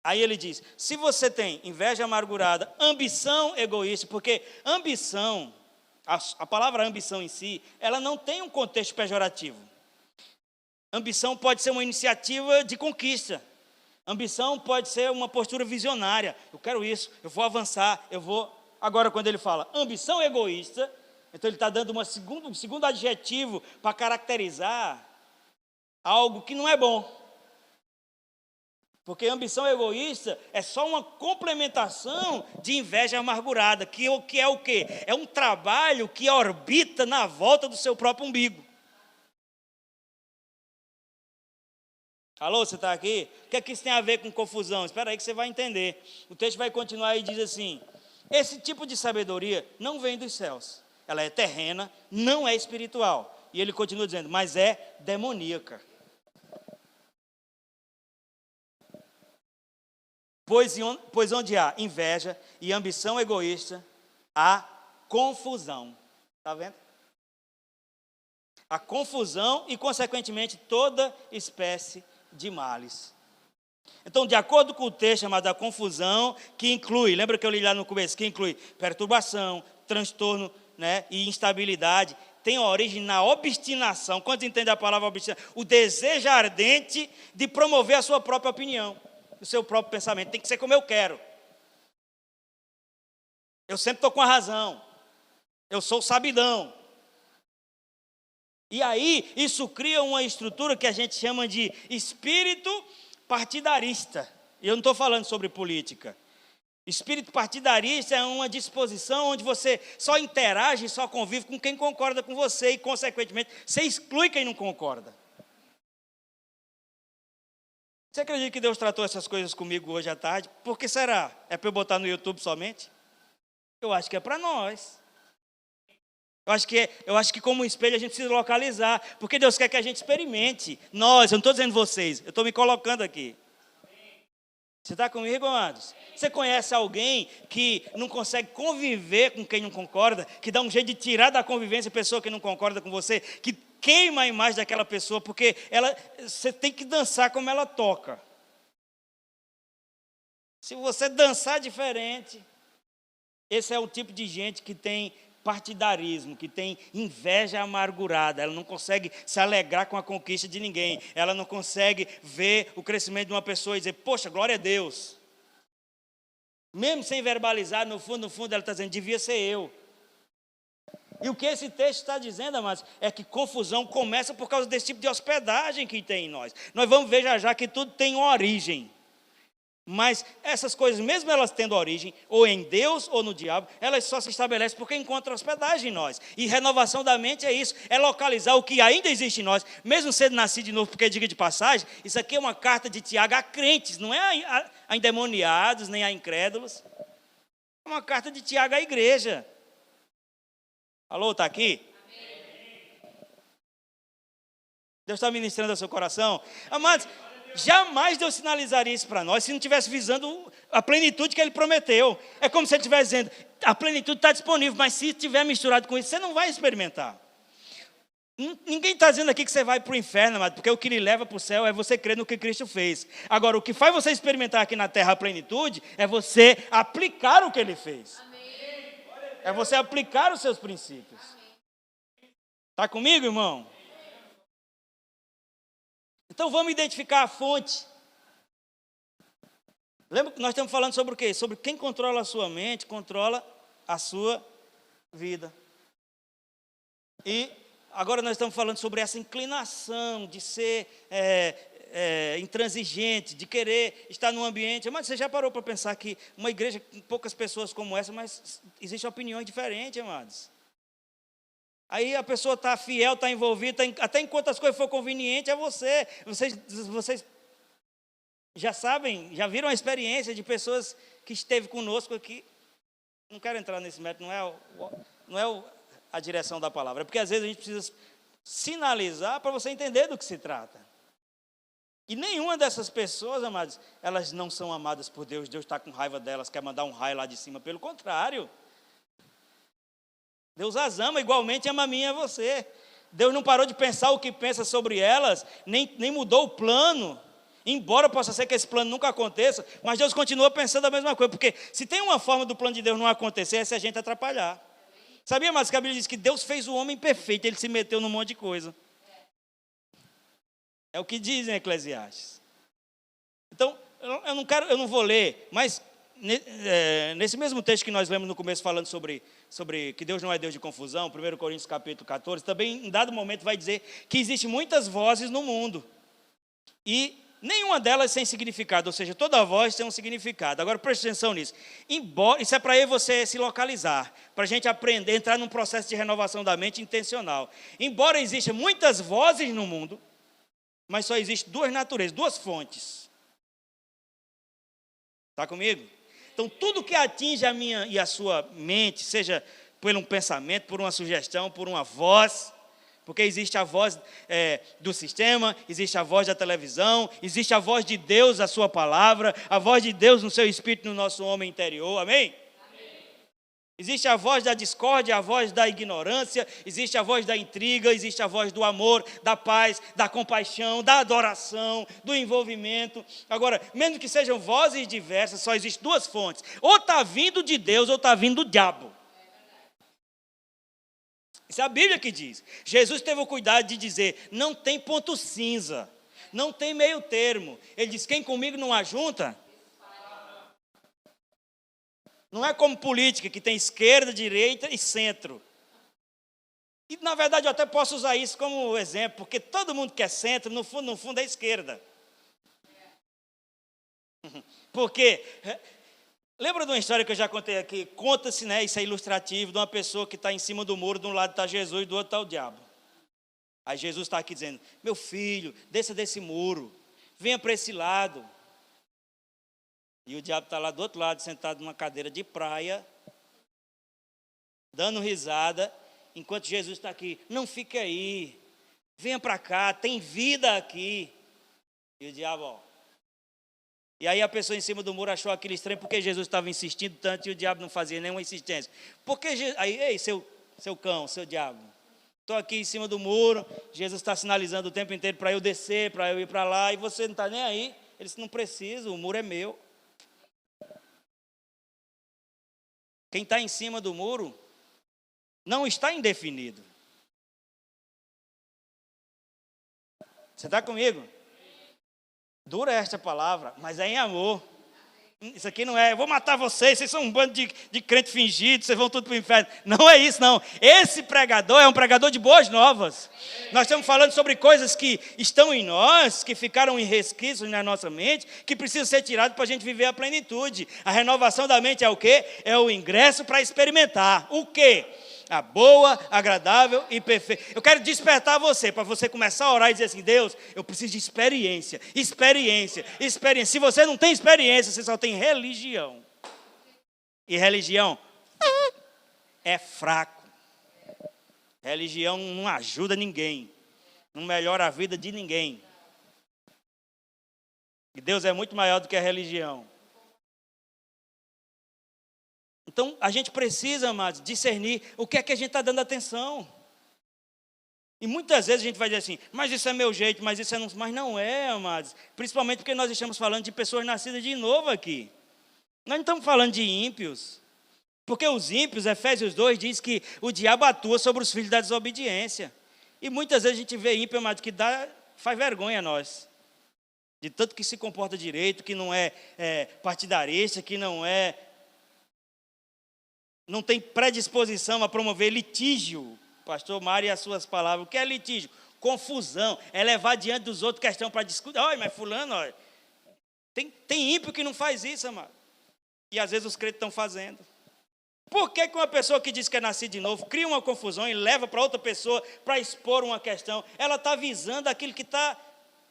Aí ele diz, se você tem inveja amargurada, ambição egoísta, porque ambição, a palavra ambição em si, ela não tem um contexto pejorativo. Ambição pode ser uma iniciativa de conquista. Ambição pode ser uma postura visionária. Eu quero isso, eu vou avançar, eu vou... Agora, quando ele fala ambição egoísta, então ele está dando um segundo adjetivo para caracterizar algo que não é bom. Porque ambição egoísta é só uma complementação de inveja amargurada, que é o quê? É um trabalho que orbita na volta do seu próprio umbigo. Alô, você está aqui? O que é que isso tem a ver com confusão? Espera aí que você vai entender. O texto vai continuar e diz assim, esse tipo de sabedoria não vem dos céus. Ela é terrena, não é espiritual. E ele continua dizendo, mas é demoníaca. Pois onde há inveja e ambição egoísta, há confusão. Está vendo? A confusão e, consequentemente, toda espécie de males. Então, de acordo com o texto chamado a confusão, que inclui, lembra que eu li lá no começo, que inclui perturbação, transtorno, né, e instabilidade, tem origem na obstinação. Quantos entendem a palavra obstinação? O desejo ardente de promover a sua própria opinião, o seu próprio pensamento. Tem que ser como eu quero. Eu sempre estou com a razão. Eu sou sabidão. E aí, isso cria uma estrutura que a gente chama de espírito partidarista. E eu não estou falando sobre política. Espírito partidarista é uma disposição onde você só interage, só convive com quem concorda com você e, consequentemente, você exclui quem não concorda. Você acredita que Deus tratou essas coisas comigo hoje à tarde? Por que será? É para eu botar no YouTube somente? Eu acho que é para nós. Eu acho que como espelho a gente precisa localizar, porque Deus quer que a gente experimente. Nós, eu não estou dizendo vocês, eu estou me colocando aqui. Você está comigo, amados? Você conhece alguém que não consegue conviver com quem não concorda, que dá um jeito de tirar da convivência a pessoa que não concorda com você, que queima a imagem daquela pessoa, porque você tem que dançar como ela toca. Se você dançar diferente, esse é o tipo de gente que tem partidarismo, que tem inveja amargurada, ela não consegue se alegrar com a conquista de ninguém, ela não consegue ver o crescimento de uma pessoa e dizer, poxa, glória a Deus. Mesmo sem verbalizar, no fundo ela está dizendo, devia ser eu. E o que esse texto está dizendo, amados, é que confusão começa por causa desse tipo de hospedagem que tem em nós. Nós vamos ver já que tudo tem uma origem. Mas essas coisas, mesmo elas tendo origem, ou em Deus ou no diabo, elas só se estabelecem porque encontram hospedagem em nós. E renovação da mente é isso, é localizar o que ainda existe em nós, mesmo sendo nascido de novo, porque diga de passagem, isso aqui é uma carta de Tiago a crentes, não é a endemoniados, nem a incrédulos. É uma carta de Tiago à igreja. Alô, está aqui? Deus está ministrando ao seu coração. Amados, jamais Deus sinalizaria isso para nós se não estivesse visando a plenitude que Ele prometeu. É como se Ele estivesse dizendo, a plenitude está disponível, mas se estiver misturado com isso, você não vai experimentar. Ninguém está dizendo aqui que você vai para o inferno, amado, porque o que lhe leva para o céu é você crer no que Cristo fez. Agora, o que faz você experimentar aqui na terra a plenitude é você aplicar o que Ele fez. É você aplicar os seus princípios. Está comigo, irmão? Então vamos identificar a fonte. Lembra que nós estamos falando sobre o quê? Sobre quem controla a sua mente, controla a sua vida. E agora nós estamos falando sobre essa inclinação de ser intransigente, de querer estar num ambiente. Mas você já parou para pensar que uma igreja com poucas pessoas como essa, mas existem opiniões diferentes, amados? Aí a pessoa está fiel, está envolvida, até enquanto as coisas for convenientes a você. Vocês já sabem, já viram a experiência de pessoas que esteve conosco aqui. Não quero entrar nesse método, não é a direção da palavra. É porque às vezes a gente precisa sinalizar para você entender do que se trata. E nenhuma dessas pessoas, amados, elas não são amadas por Deus. Deus está com raiva delas, quer mandar um raio lá de cima. Pelo contrário. Deus as ama, igualmente ama a mim e a você. Deus não parou de pensar o que pensa sobre elas, nem mudou o plano. Embora possa ser que esse plano nunca aconteça, mas Deus continua pensando a mesma coisa. Porque se tem uma forma do plano de Deus não acontecer, é se a gente atrapalhar. Sabia, mas que a Bíblia diz que Deus fez o homem perfeito, ele se meteu num monte de coisa. É o que diz em Eclesiastes. Então, eu não vou ler, mas nesse mesmo texto que nós lemos no começo falando sobre que Deus não é Deus de confusão, 1 Coríntios capítulo 14, também em dado momento vai dizer que existem muitas vozes no mundo. E nenhuma delas sem significado, ou seja, toda voz tem um significado. Agora preste atenção nisso. Isso é para eu e você se localizar, para a gente aprender, entrar num processo de renovação da mente intencional. Embora existam muitas vozes no mundo, mas só existem duas naturezas, duas fontes. Está comigo? Então, tudo que atinge a minha e a sua mente, seja por um pensamento, por uma sugestão, por uma voz, porque existe a voz do sistema, existe a voz da televisão, existe a voz de Deus, a sua palavra, a voz de Deus no seu espírito, no nosso homem interior, amém? Existe a voz da discórdia, a voz da ignorância, existe a voz da intriga, existe a voz do amor, da paz, da compaixão, da adoração, do envolvimento. Agora, mesmo que sejam vozes diversas, só existem duas fontes. Ou está vindo de Deus ou está vindo do diabo. Isso é a Bíblia que diz. Jesus teve o cuidado de dizer, não tem ponto cinza, não tem meio termo. Ele diz, quem comigo não ajunta... Não é como política, que tem esquerda, direita e centro. E, na verdade, eu até posso usar isso como exemplo, porque todo mundo que é centro, no fundo, é esquerda. Porque, lembra de uma história que eu já contei aqui? Conta-se, né, isso é ilustrativo, de uma pessoa que está em cima do muro, de um lado está Jesus e do outro está o diabo. Aí Jesus está aqui dizendo, meu filho, desça desse muro, venha para esse lado. E o diabo está lá do outro lado, sentado numa cadeira de praia, dando risada, enquanto Jesus está aqui. Não fique aí, venha para cá, tem vida aqui. E o diabo, ó. E aí a pessoa em cima do muro achou aquilo estranho, porque Jesus estava insistindo tanto e o diabo não fazia nenhuma insistência. Porque aí, ei, seu cão, seu diabo, estou aqui em cima do muro, Jesus está sinalizando o tempo inteiro para eu descer, para eu ir para lá, e você não está nem aí. Ele disse, não precisa, o muro é meu. Quem está em cima do muro não está indefinido. Você está comigo? Dura esta palavra, mas é em amor. Isso aqui não é, eu vou matar vocês são um bando de crente fingido, vocês vão tudo para o inferno. Não é isso, não. Esse pregador é um pregador de boas novas. Nós estamos falando sobre coisas que estão em nós, que ficaram em resquícios na nossa mente, que precisam ser tiradas para a gente viver a plenitude. A renovação da mente é o quê? É o ingresso para experimentar. O quê? A boa, agradável e perfeita. Eu quero despertar você, para você começar a orar e dizer assim: Deus, eu preciso de experiência, experiência, experiência. Se você não tem experiência, você só tem religião. E religião é fraco. Religião não ajuda ninguém, não melhora a vida de ninguém. E Deus é muito maior do que a religião. Então, a gente precisa, amados, discernir o que é que a gente está dando atenção. E muitas vezes a gente vai dizer assim: mas isso é meu jeito, mas isso é não... Mas não é, amados. Principalmente porque nós estamos falando de pessoas nascidas de novo aqui. Nós não estamos falando de ímpios. Porque os ímpios, Efésios 2, diz que o diabo atua sobre os filhos da desobediência. E muitas vezes a gente vê ímpio, amados, que faz vergonha a nós. De tanto que se comporta direito, que não é partidarista, que não tem predisposição a promover litígio. Pastor Mário e as suas palavras. O que é litígio? Confusão. É levar diante dos outros questão para discutir. Olha, mas fulano, olha. Tem ímpio que não faz isso, amado. E às vezes os crentes estão fazendo. Por que uma pessoa que diz que é nascida de novo cria uma confusão e leva para outra pessoa para expor uma questão? Ela está visando aquilo que está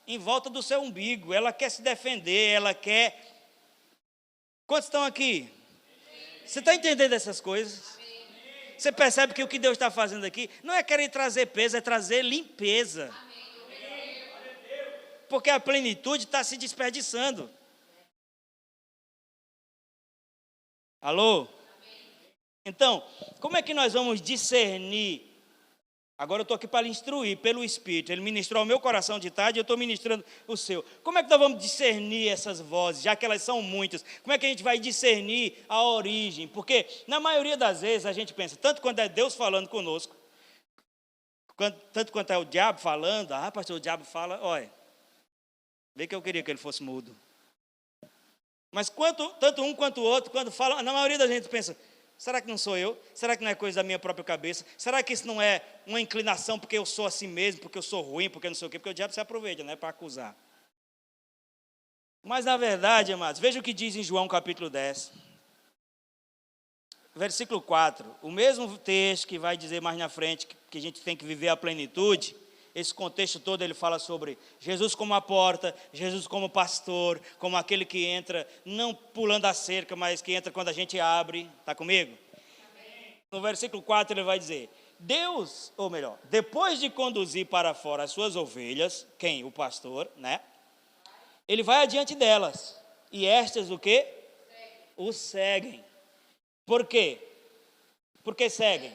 em volta do seu umbigo. Ela quer se defender, ela quer... Quantos estão aqui? Você está entendendo essas coisas? Você percebe que o que Deus está fazendo aqui não é querer trazer peso, é trazer limpeza. Porque a plenitude está se desperdiçando. Alô? Então, como é que nós vamos discernir? Agora eu estou aqui para lhe instruir pelo Espírito. Ele ministrou ao meu coração de tarde e eu estou ministrando o seu. Como é que nós vamos discernir essas vozes, já que elas são muitas? Como é que a gente vai discernir a origem? Porque na maioria das vezes a gente pensa, tanto quando é Deus falando conosco, tanto quanto é o diabo falando, pastor, o diabo fala, olha, vê que eu queria que ele fosse mudo. Mas tanto um quanto o outro, quando fala, na maioria da gente pensa, será que não sou eu? Será que não é coisa da minha própria cabeça? Será que isso não é uma inclinação porque eu sou assim mesmo, porque eu sou ruim, porque não sei o quê? Porque o diabo se aproveita, né, para acusar. Mas na verdade, amados, veja o que diz em João capítulo 10. Versículo 4. O mesmo texto que vai dizer mais na frente que a gente tem que viver a plenitude. Esse contexto todo ele fala sobre Jesus como a porta, Jesus como pastor, como aquele que entra, não pulando a cerca, mas que entra quando a gente abre. Está comigo? No versículo 4 ele vai dizer, Deus, ou melhor, depois de conduzir para fora as suas ovelhas, quem? O pastor, né? Ele vai adiante delas. E estas o quê? O seguem. Por quê? Por que seguem?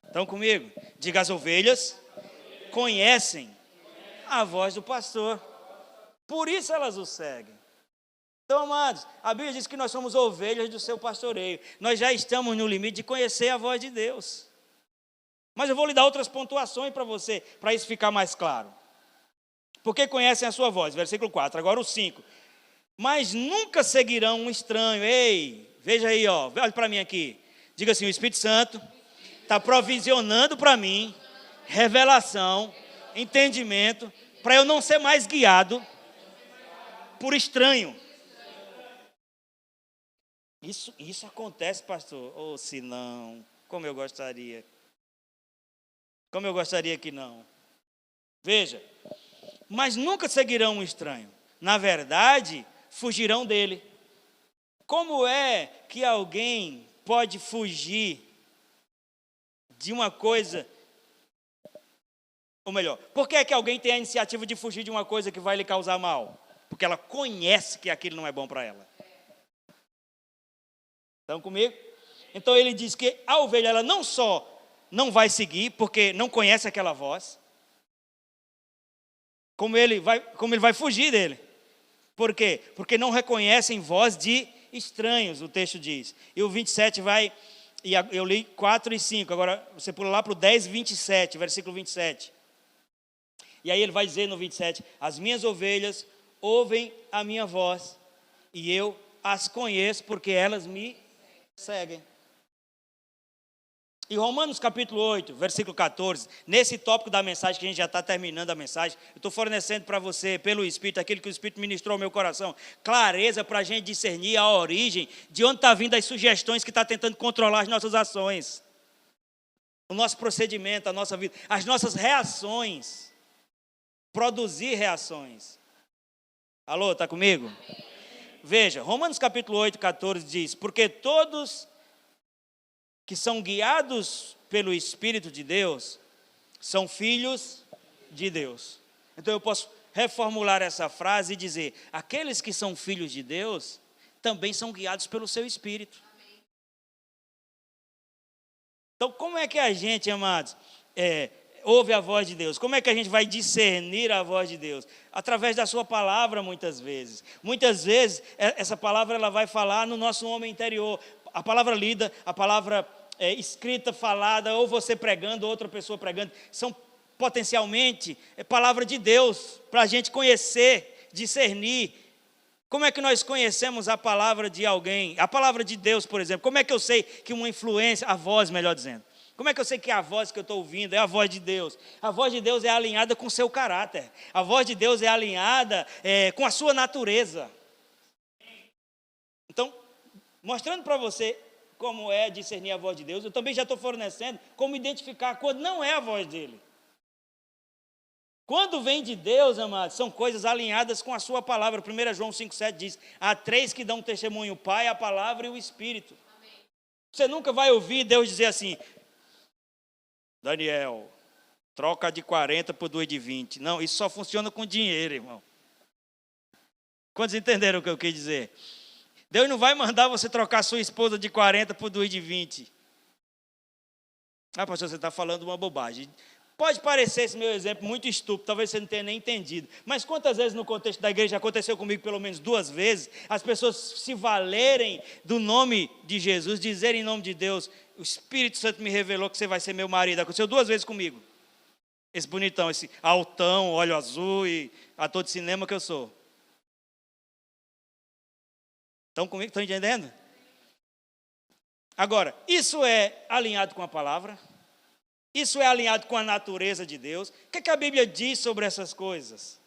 Estão comigo? Diga, as ovelhas conhecem a voz do pastor. Por isso elas o seguem. Então, amados, a Bíblia diz que nós somos ovelhas do seu pastoreio. Nós já estamos no limite de conhecer a voz de Deus. Mas eu vou lhe dar outras pontuações para você, para isso ficar mais claro. Porque conhecem a sua voz. Versículo 4. Agora o 5. Mas nunca seguirão um estranho. Ei, veja aí, ó, olha para mim aqui. Diga assim, o Espírito Santo está provisionando para mim revelação, entendimento, para eu não ser mais guiado por estranho. Isso acontece, pastor? Ou se não, como eu gostaria. Como eu gostaria que não. Veja, mas nunca seguirão um estranho. Na verdade, fugirão dele. Como é que alguém pode fugir de uma coisa, ou melhor, por que é que alguém tem a iniciativa de fugir de uma coisa que vai lhe causar mal? Porque ela conhece que aquilo não é bom para ela. Estão comigo? Então ele diz que a ovelha, ela não só não vai seguir, porque não conhece aquela voz, como ele vai fugir dele. Por quê? Porque não reconhecem voz de estranhos, o texto diz. E o 27 vai... E eu li 4 e 5, agora você pula lá para o 10, 27, versículo 27. E aí ele vai dizer no 27, as minhas ovelhas ouvem a minha voz, e eu as conheço porque elas me seguem. E Romanos capítulo 8, versículo 14, nesse tópico da mensagem, que a gente já está terminando a mensagem, eu estou fornecendo para você, pelo Espírito, aquilo que o Espírito ministrou ao meu coração, clareza para a gente discernir a origem, de onde está vindo as sugestões que está tentando controlar as nossas ações, o nosso procedimento, a nossa vida, as nossas reações, produzir reações. Alô, está comigo? Veja, Romanos capítulo 8, 14 diz, porque todos que são guiados pelo Espírito de Deus, são filhos de Deus. Então eu posso reformular essa frase e dizer, aqueles que são filhos de Deus, também são guiados pelo seu Espírito. Então como é que a gente, amados, ouve a voz de Deus? Como é que a gente vai discernir a voz de Deus? Através da sua palavra, muitas vezes. Muitas vezes, essa palavra ela vai falar no nosso homem interior. A palavra lida, a palavra escrita, falada, ou você pregando, ou outra pessoa pregando, são potencialmente palavra de Deus, para a gente conhecer, discernir. Como é que nós conhecemos a palavra de alguém? A palavra de Deus, por exemplo. Como é que eu sei que uma influência, a voz, melhor dizendo. Como é que eu sei que a voz que eu estou ouvindo é a voz de Deus? A voz de Deus é alinhada com o seu caráter. A voz de Deus é alinhada com a sua natureza. Então, mostrando para você como é discernir a voz de Deus, eu também já estou fornecendo como identificar quando não é a voz dele. Quando vem de Deus, amados, são coisas alinhadas com a sua palavra. 1 João 5,7 diz, há três que dão testemunho, o Pai, a palavra e o Espírito. Amém. Você nunca vai ouvir Deus dizer assim, Daniel, troca de 40 por 2 de 20. Não, isso só funciona com dinheiro, irmão. Quantos entenderam o que eu quis dizer? Deus não vai mandar você trocar sua esposa de 40 por 2 de 20. Ah, pastor, você está falando uma bobagem. Pode parecer esse meu exemplo muito estúpido, talvez você não tenha nem entendido. Mas quantas vezes no contexto da igreja, aconteceu comigo pelo menos 2 vezes, as pessoas se valerem do nome de Jesus, dizerem em nome de Deus, o Espírito Santo me revelou que você vai ser meu marido. Aconteceu 2 vezes comigo. Esse bonitão, esse altão, olho azul e ator de cinema que eu sou. Estão comigo? Estão entendendo? Agora, isso é alinhado com a palavra? Isso é alinhado com a natureza de Deus? O que a Bíblia diz sobre essas coisas?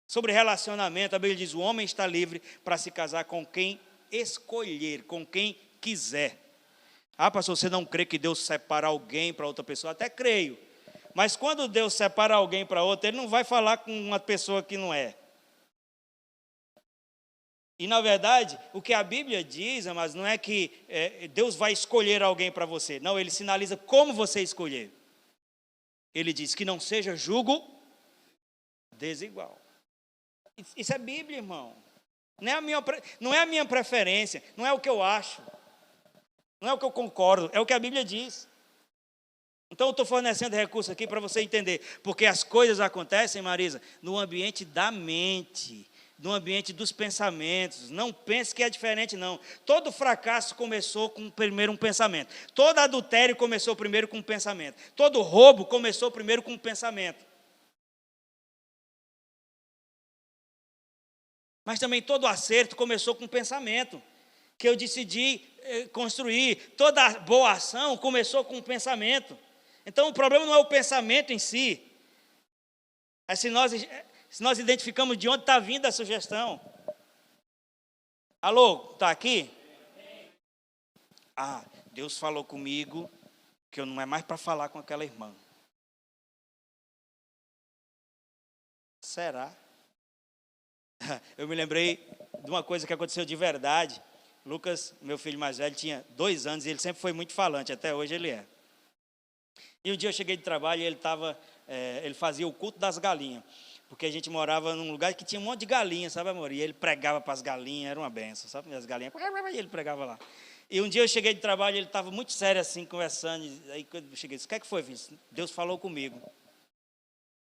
Sobre relacionamento, a Bíblia diz, o homem está livre para se casar com quem escolher, com quem quiser. Ah, pastor, você não crê que Deus separa alguém para outra pessoa? Até creio. Mas quando Deus separa alguém para outra, Ele não vai falar com uma pessoa que não é. E, na verdade, o que a Bíblia diz, mas não é que Deus vai escolher alguém para você. Não, Ele sinaliza como você escolher. Ele diz que não seja julgo desigual. Isso é Bíblia, irmão. Não é a minha preferência, não é o que eu acho. Não é o que eu concordo, é o que a Bíblia diz. Então, eu estou fornecendo recurso aqui para você entender. Porque as coisas acontecem, Marisa, no ambiente da mente, no ambiente dos pensamentos. Não pense que é diferente, não. Todo fracasso começou com primeiro um pensamento. Todo adultério começou primeiro com um pensamento. Todo roubo começou primeiro com um pensamento. Mas também todo acerto começou com um pensamento que eu decidi construir. Toda boa ação começou com um pensamento. Então, o problema não é o pensamento em si. É se nós identificamos de onde está vindo a sugestão. Alô, está aqui? Ah, Deus falou comigo que eu não é mais para falar com aquela irmã. Será? Eu me lembrei de uma coisa que aconteceu de verdade. Lucas, meu filho mais velho, tinha 2 anos e ele sempre foi muito falante, até hoje ele é. E um dia eu cheguei de trabalho e ele fazia o culto das galinhas. Porque a gente morava num lugar que tinha um monte de galinhas, sabe, amor? E ele pregava para as galinhas, era uma benção, sabe? As galinhas, e ele pregava lá. E um dia eu cheguei de trabalho, ele estava muito sério assim, conversando. Aí quando eu cheguei, disse, o que é que foi, filho? Deus falou comigo.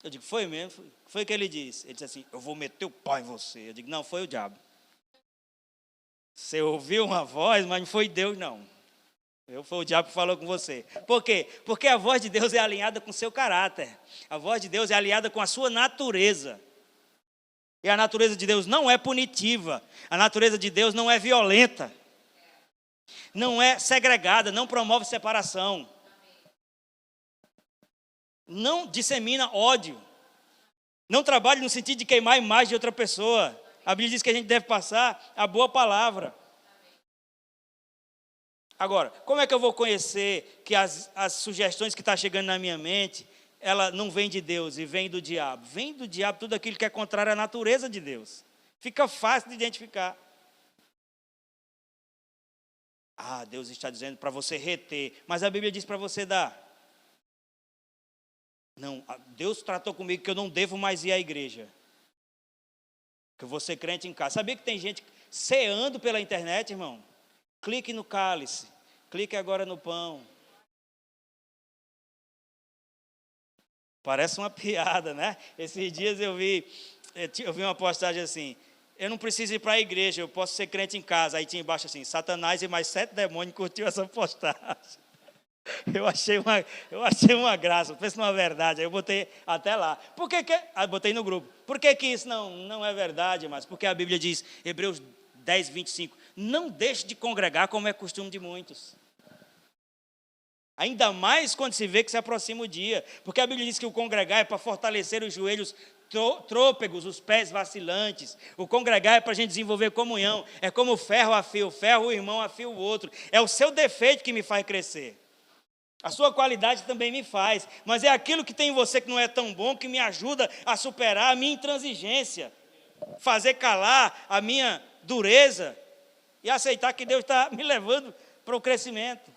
Eu digo, foi mesmo? Foi o que ele disse. Ele disse assim, eu vou meter o pau em você. Eu digo, não, foi o diabo. Você ouviu uma voz, mas não foi Deus, não. Foi o diabo que falou com você. Por quê? Porque a voz de Deus é alinhada com o seu caráter. A voz de Deus é alinhada com a sua natureza. E a natureza de Deus não é punitiva. A natureza de Deus não é violenta. Não é segregada, não promove separação. Não dissemina ódio. Não trabalha no sentido de queimar a imagem de outra pessoa. A Bíblia diz que a gente deve passar a boa palavra. Agora, como é que eu vou conhecer que as sugestões que estão chegando na minha mente, ela não vem de Deus e vem do diabo? Vem do diabo tudo aquilo que é contrário à natureza de Deus. Fica fácil de identificar. Deus está dizendo para você reter, mas a Bíblia diz para você dar. Não, Deus tratou comigo que eu não devo mais ir à igreja. Que eu vou ser crente em casa. Sabia que tem gente ceando pela internet, irmão? Clique no cálice, clique agora no pão. Parece uma piada, né? Esses dias eu vi uma postagem assim: eu não preciso ir para a igreja, eu posso ser crente em casa. Aí tinha embaixo assim: Satanás e mais 7 demônios curtiu essa postagem. Eu achei uma graça, pensa numa verdade. Aí eu botei até lá. Por que aí botei no grupo. Por que isso não é verdade, mas porque a Bíblia diz, Hebreus 10, 25, não deixe de congregar como é costume de muitos. Ainda mais quando se vê que se aproxima o dia. Porque a Bíblia diz que o congregar é para fortalecer os joelhos trôpegos, os pés vacilantes. O congregar é para a gente desenvolver comunhão. É como o ferro afia o ferro, o irmão afia o outro. É o seu defeito que me faz crescer. A sua qualidade também me faz. Mas é aquilo que tem em você que não é tão bom que me ajuda a superar a minha intransigência. Fazer calar a minha dureza e aceitar que Deus está me levando para o crescimento.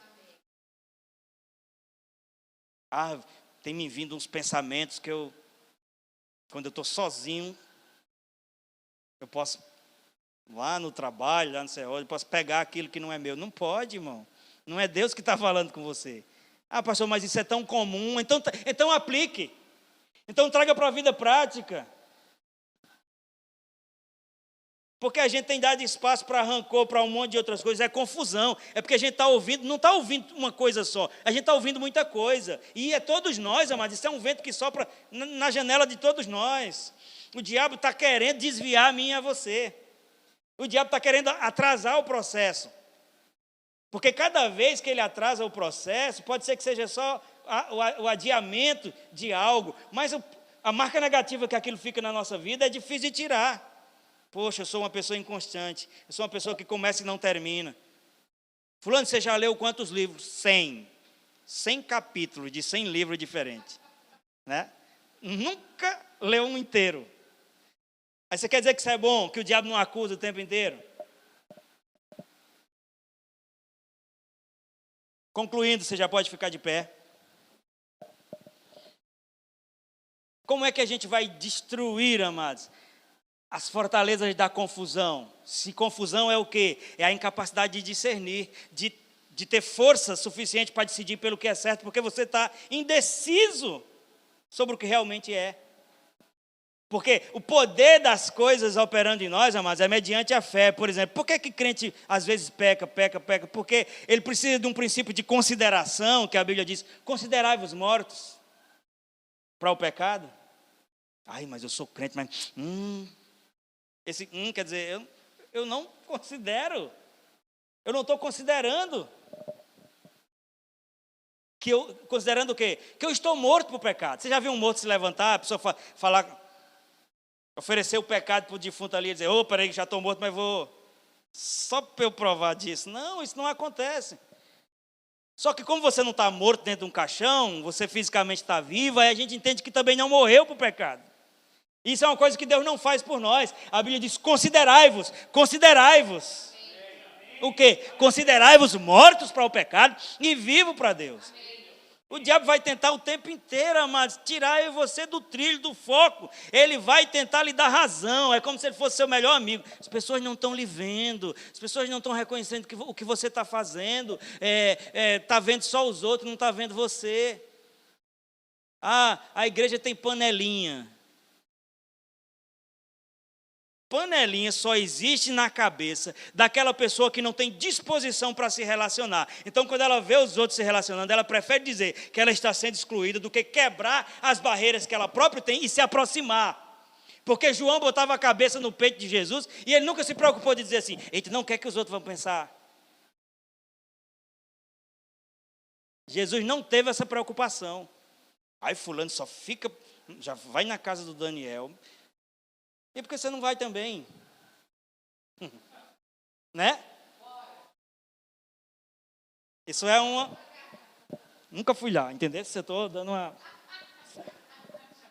Tem me vindo uns pensamentos que quando eu estou sozinho, eu posso, lá no trabalho, lá no céu, eu posso pegar aquilo que não é meu. Não pode, irmão. Não é Deus que está falando com você. Pastor, mas isso é tão comum. Então aplique. Então traga para a vida prática. Porque a gente tem dado espaço para rancor, para um monte de outras coisas, é confusão. É porque a gente está ouvindo, não está ouvindo uma coisa só, a gente está ouvindo muita coisa. E é todos nós, amados, isso é um vento que sopra na janela de todos nós. O diabo está querendo desviar a mim e a você. O diabo está querendo atrasar o processo. Porque cada vez que ele atrasa o processo, pode ser que seja só o adiamento de algo, mas a marca negativa que aquilo fica na nossa vida é difícil de tirar. Poxa, eu sou uma pessoa inconstante. Eu sou uma pessoa que começa e não termina. Fulano, você já leu quantos livros? 100. 100 capítulos de 100 livros diferentes. Né? Nunca leu um inteiro. Aí você quer dizer que isso é bom? Que o diabo não acusa o tempo inteiro? Concluindo, você já pode ficar de pé. Como é que a gente vai destruir, amados, as fortalezas da confusão? Se confusão é o quê? É a incapacidade de discernir, de ter força suficiente para decidir pelo que é certo, porque você está indeciso sobre o que realmente é. Porque o poder das coisas operando em nós, amados, é mediante a fé. Por exemplo, por que crente às vezes peca? Porque ele precisa de um princípio de consideração, que a Bíblia diz, considerai-vos mortos para o pecado. Mas eu sou crente, mas... Esse quer dizer, eu não considero. Eu não estou considerando. Considerando o quê? Que eu estou morto para o pecado. Você já viu um morto se levantar, a pessoa falar... Oferecer o pecado para o defunto ali e dizer, peraí, já estou morto, mas vou... Só para eu provar disso. Não, isso não acontece. Só que como você não está morto dentro de um caixão, você fisicamente está vivo, aí a gente entende que também não morreu para o pecado. Isso é uma coisa que Deus não faz por nós. A Bíblia diz, considerai-vos. O quê? Considerai-vos mortos para o pecado e vivos para Deus. O diabo vai tentar o tempo inteiro, amados, tirar você do trilho, do foco. Ele vai tentar lhe dar razão. É como se ele fosse seu melhor amigo. As pessoas não estão lhe vendo. As pessoas não estão reconhecendo o que você está fazendo. Está vendo só os outros, não está vendo você. A igreja tem panelinha. panelinha só existe na cabeça daquela pessoa que não tem disposição para se relacionar. Então, quando ela vê os outros se relacionando, ela prefere dizer que ela está sendo excluída do que quebrar as barreiras que ela própria tem e se aproximar. Porque João botava a cabeça no peito de Jesus e ele nunca se preocupou de dizer assim: eita, não quer que os outros vão pensar. Jesus não teve essa preocupação. Aí fulano só fica, já vai na casa do Daniel. E por que você não vai também? Né? Isso é uma... Nunca fui lá, entendeu? Se eu estou dando uma...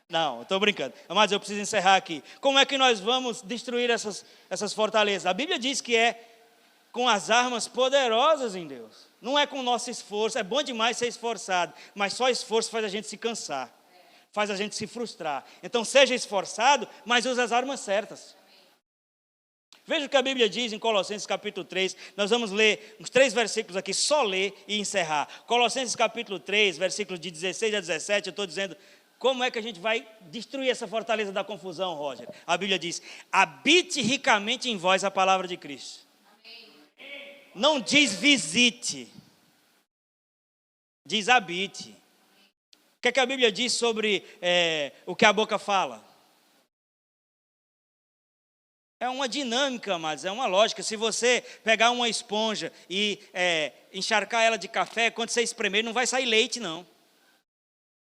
Não, estou brincando. Mas eu preciso encerrar aqui. Como é que nós vamos destruir essas fortalezas? A Bíblia diz que é com as armas poderosas em Deus. Não é com o nosso esforço. É bom demais ser esforçado, mas só esforço faz a gente se cansar. Faz a gente se frustrar. Então seja esforçado, mas use as armas certas. Veja o que a Bíblia diz em Colossenses capítulo 3. Nós vamos ler uns 3 versículos aqui, só ler e encerrar. Colossenses capítulo 3, versículos de 16 a 17, eu estou dizendo como é que a gente vai destruir essa fortaleza da confusão, Roger. A Bíblia diz: habite ricamente em vós a palavra de Cristo. Não diz visite, diz habite. O que é que a Bíblia diz sobre o que a boca fala? É uma dinâmica, mas é uma lógica. Se você pegar uma esponja e encharcar ela de café, quando você espremer, não vai sair leite, não.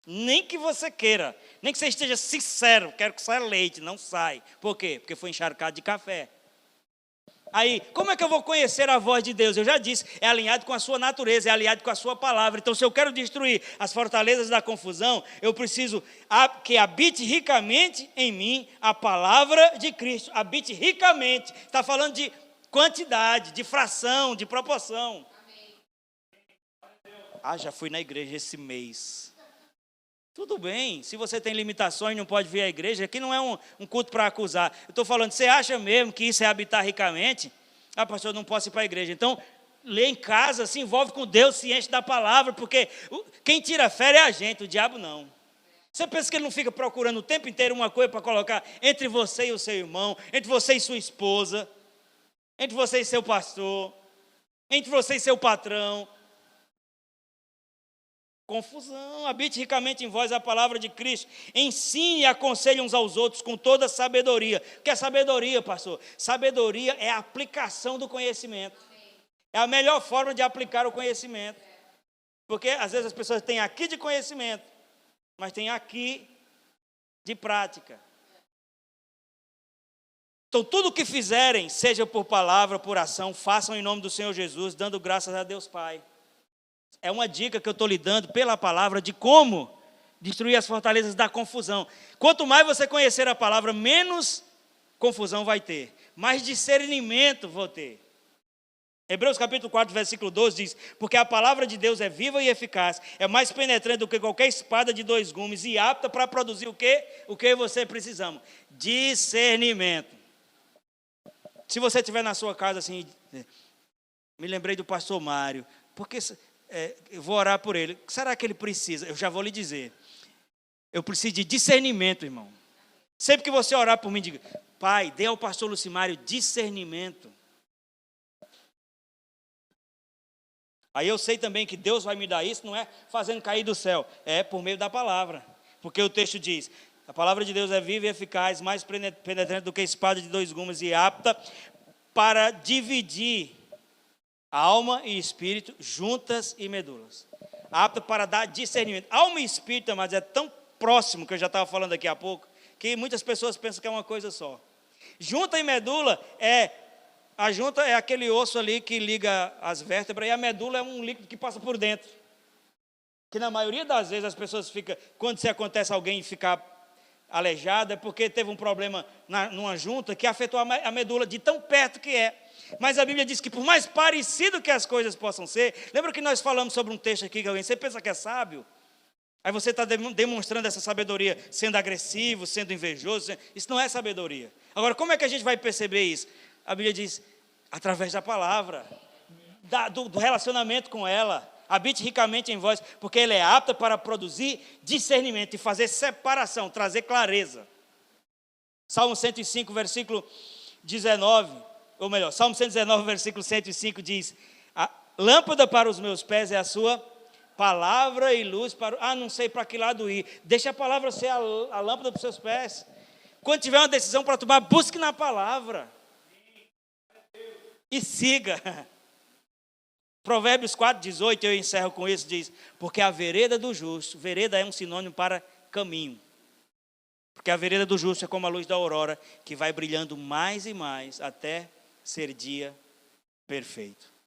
Nem que você queira, nem que você esteja sincero, quero que saia leite, não sai. Por quê? Porque foi encharcado de café. Aí, como é que eu vou conhecer a voz de Deus? Eu já disse, é alinhado com a sua natureza, é alinhado com a sua palavra. Então, se eu quero destruir as fortalezas da confusão, eu preciso que habite ricamente em mim a palavra de Cristo. Habite ricamente. Está falando de quantidade, de fração, de proporção. Já fui na igreja esse mês. Tudo bem, se você tem limitações e não pode vir à igreja, aqui não é um culto para acusar. Eu estou falando, você acha mesmo que isso é habitar ricamente? Pastor, eu não posso ir para a igreja. Então, lê em casa, se envolve com Deus, se enche da palavra, porque quem tira fé é a gente, o diabo não. Você pensa que ele não fica procurando o tempo inteiro uma coisa para colocar entre você e o seu irmão, entre você e sua esposa, entre você e seu pastor, entre você e seu patrão? Confusão. Habite ricamente em vós a palavra de Cristo. Ensine e aconselhe uns aos outros com toda sabedoria. O que é sabedoria, pastor? Sabedoria é a aplicação do conhecimento. É a melhor forma de aplicar o conhecimento. Porque às vezes as pessoas têm aqui de conhecimento, mas têm aqui de prática. Então tudo o que fizerem, seja por palavra, por ação, façam em nome do Senhor Jesus, dando graças a Deus Pai. É uma dica que eu estou lhe dando pela palavra de como destruir as fortalezas da confusão. Quanto mais você conhecer a palavra, menos confusão vai ter. Mais discernimento vou ter. Hebreus capítulo 4, versículo 12 diz: porque a palavra de Deus é viva e eficaz, é mais penetrante do que qualquer espada de 2 gumes e apta para produzir o quê? O que você precisamos? Discernimento. Se você estiver na sua casa assim, me lembrei do pastor Mário, porque... eu vou orar por ele. Será que ele precisa? Eu já vou lhe dizer. Eu preciso de discernimento, irmão. Sempre que você orar por mim, diga: Pai, dê ao pastor Lucimário discernimento. Aí eu sei também que Deus vai me dar isso, não é fazendo cair do céu, é por meio da palavra. Porque o texto diz: a palavra de Deus é viva e eficaz, mais penetrante do que espada de 2 gumes e apta para dividir alma e espírito, juntas e medulas. Apta para dar discernimento. Alma e espírito, mas é tão próximo, que eu já estava falando aqui há pouco, que muitas pessoas pensam que é uma coisa só. Junta e medula a junta é aquele osso ali que liga as vértebras, e a medula é um líquido que passa por dentro. Que na maioria das vezes as pessoas ficam, quando se acontece alguém ficar aleijado, é porque teve um problema numa junta que afetou a medula de tão perto que é. Mas a Bíblia diz que por mais parecido que as coisas possam ser, lembra que nós falamos sobre um texto aqui que alguém, você pensa que é sábio? Aí você está demonstrando essa sabedoria, sendo agressivo, sendo invejoso, isso não é sabedoria. Agora, como é que a gente vai perceber isso? A Bíblia diz, através da palavra, do relacionamento com ela. Habite ricamente em vós, porque ele é apto para produzir discernimento e fazer separação, trazer clareza. Salmo 105, versículo 119, ou melhor, Salmo 119, versículo 105 diz: a lâmpada para os meus pés é a sua palavra e luz para... não sei para que lado ir. Deixa a palavra ser a lâmpada para os seus pés. Quando tiver uma decisão para tomar, busque na palavra. E siga. Provérbios 4,18, eu encerro com isso, diz: porque a vereda do justo, vereda é um sinônimo para caminho. Porque a vereda do justo é como a luz da aurora, que vai brilhando mais e mais até ser dia perfeito.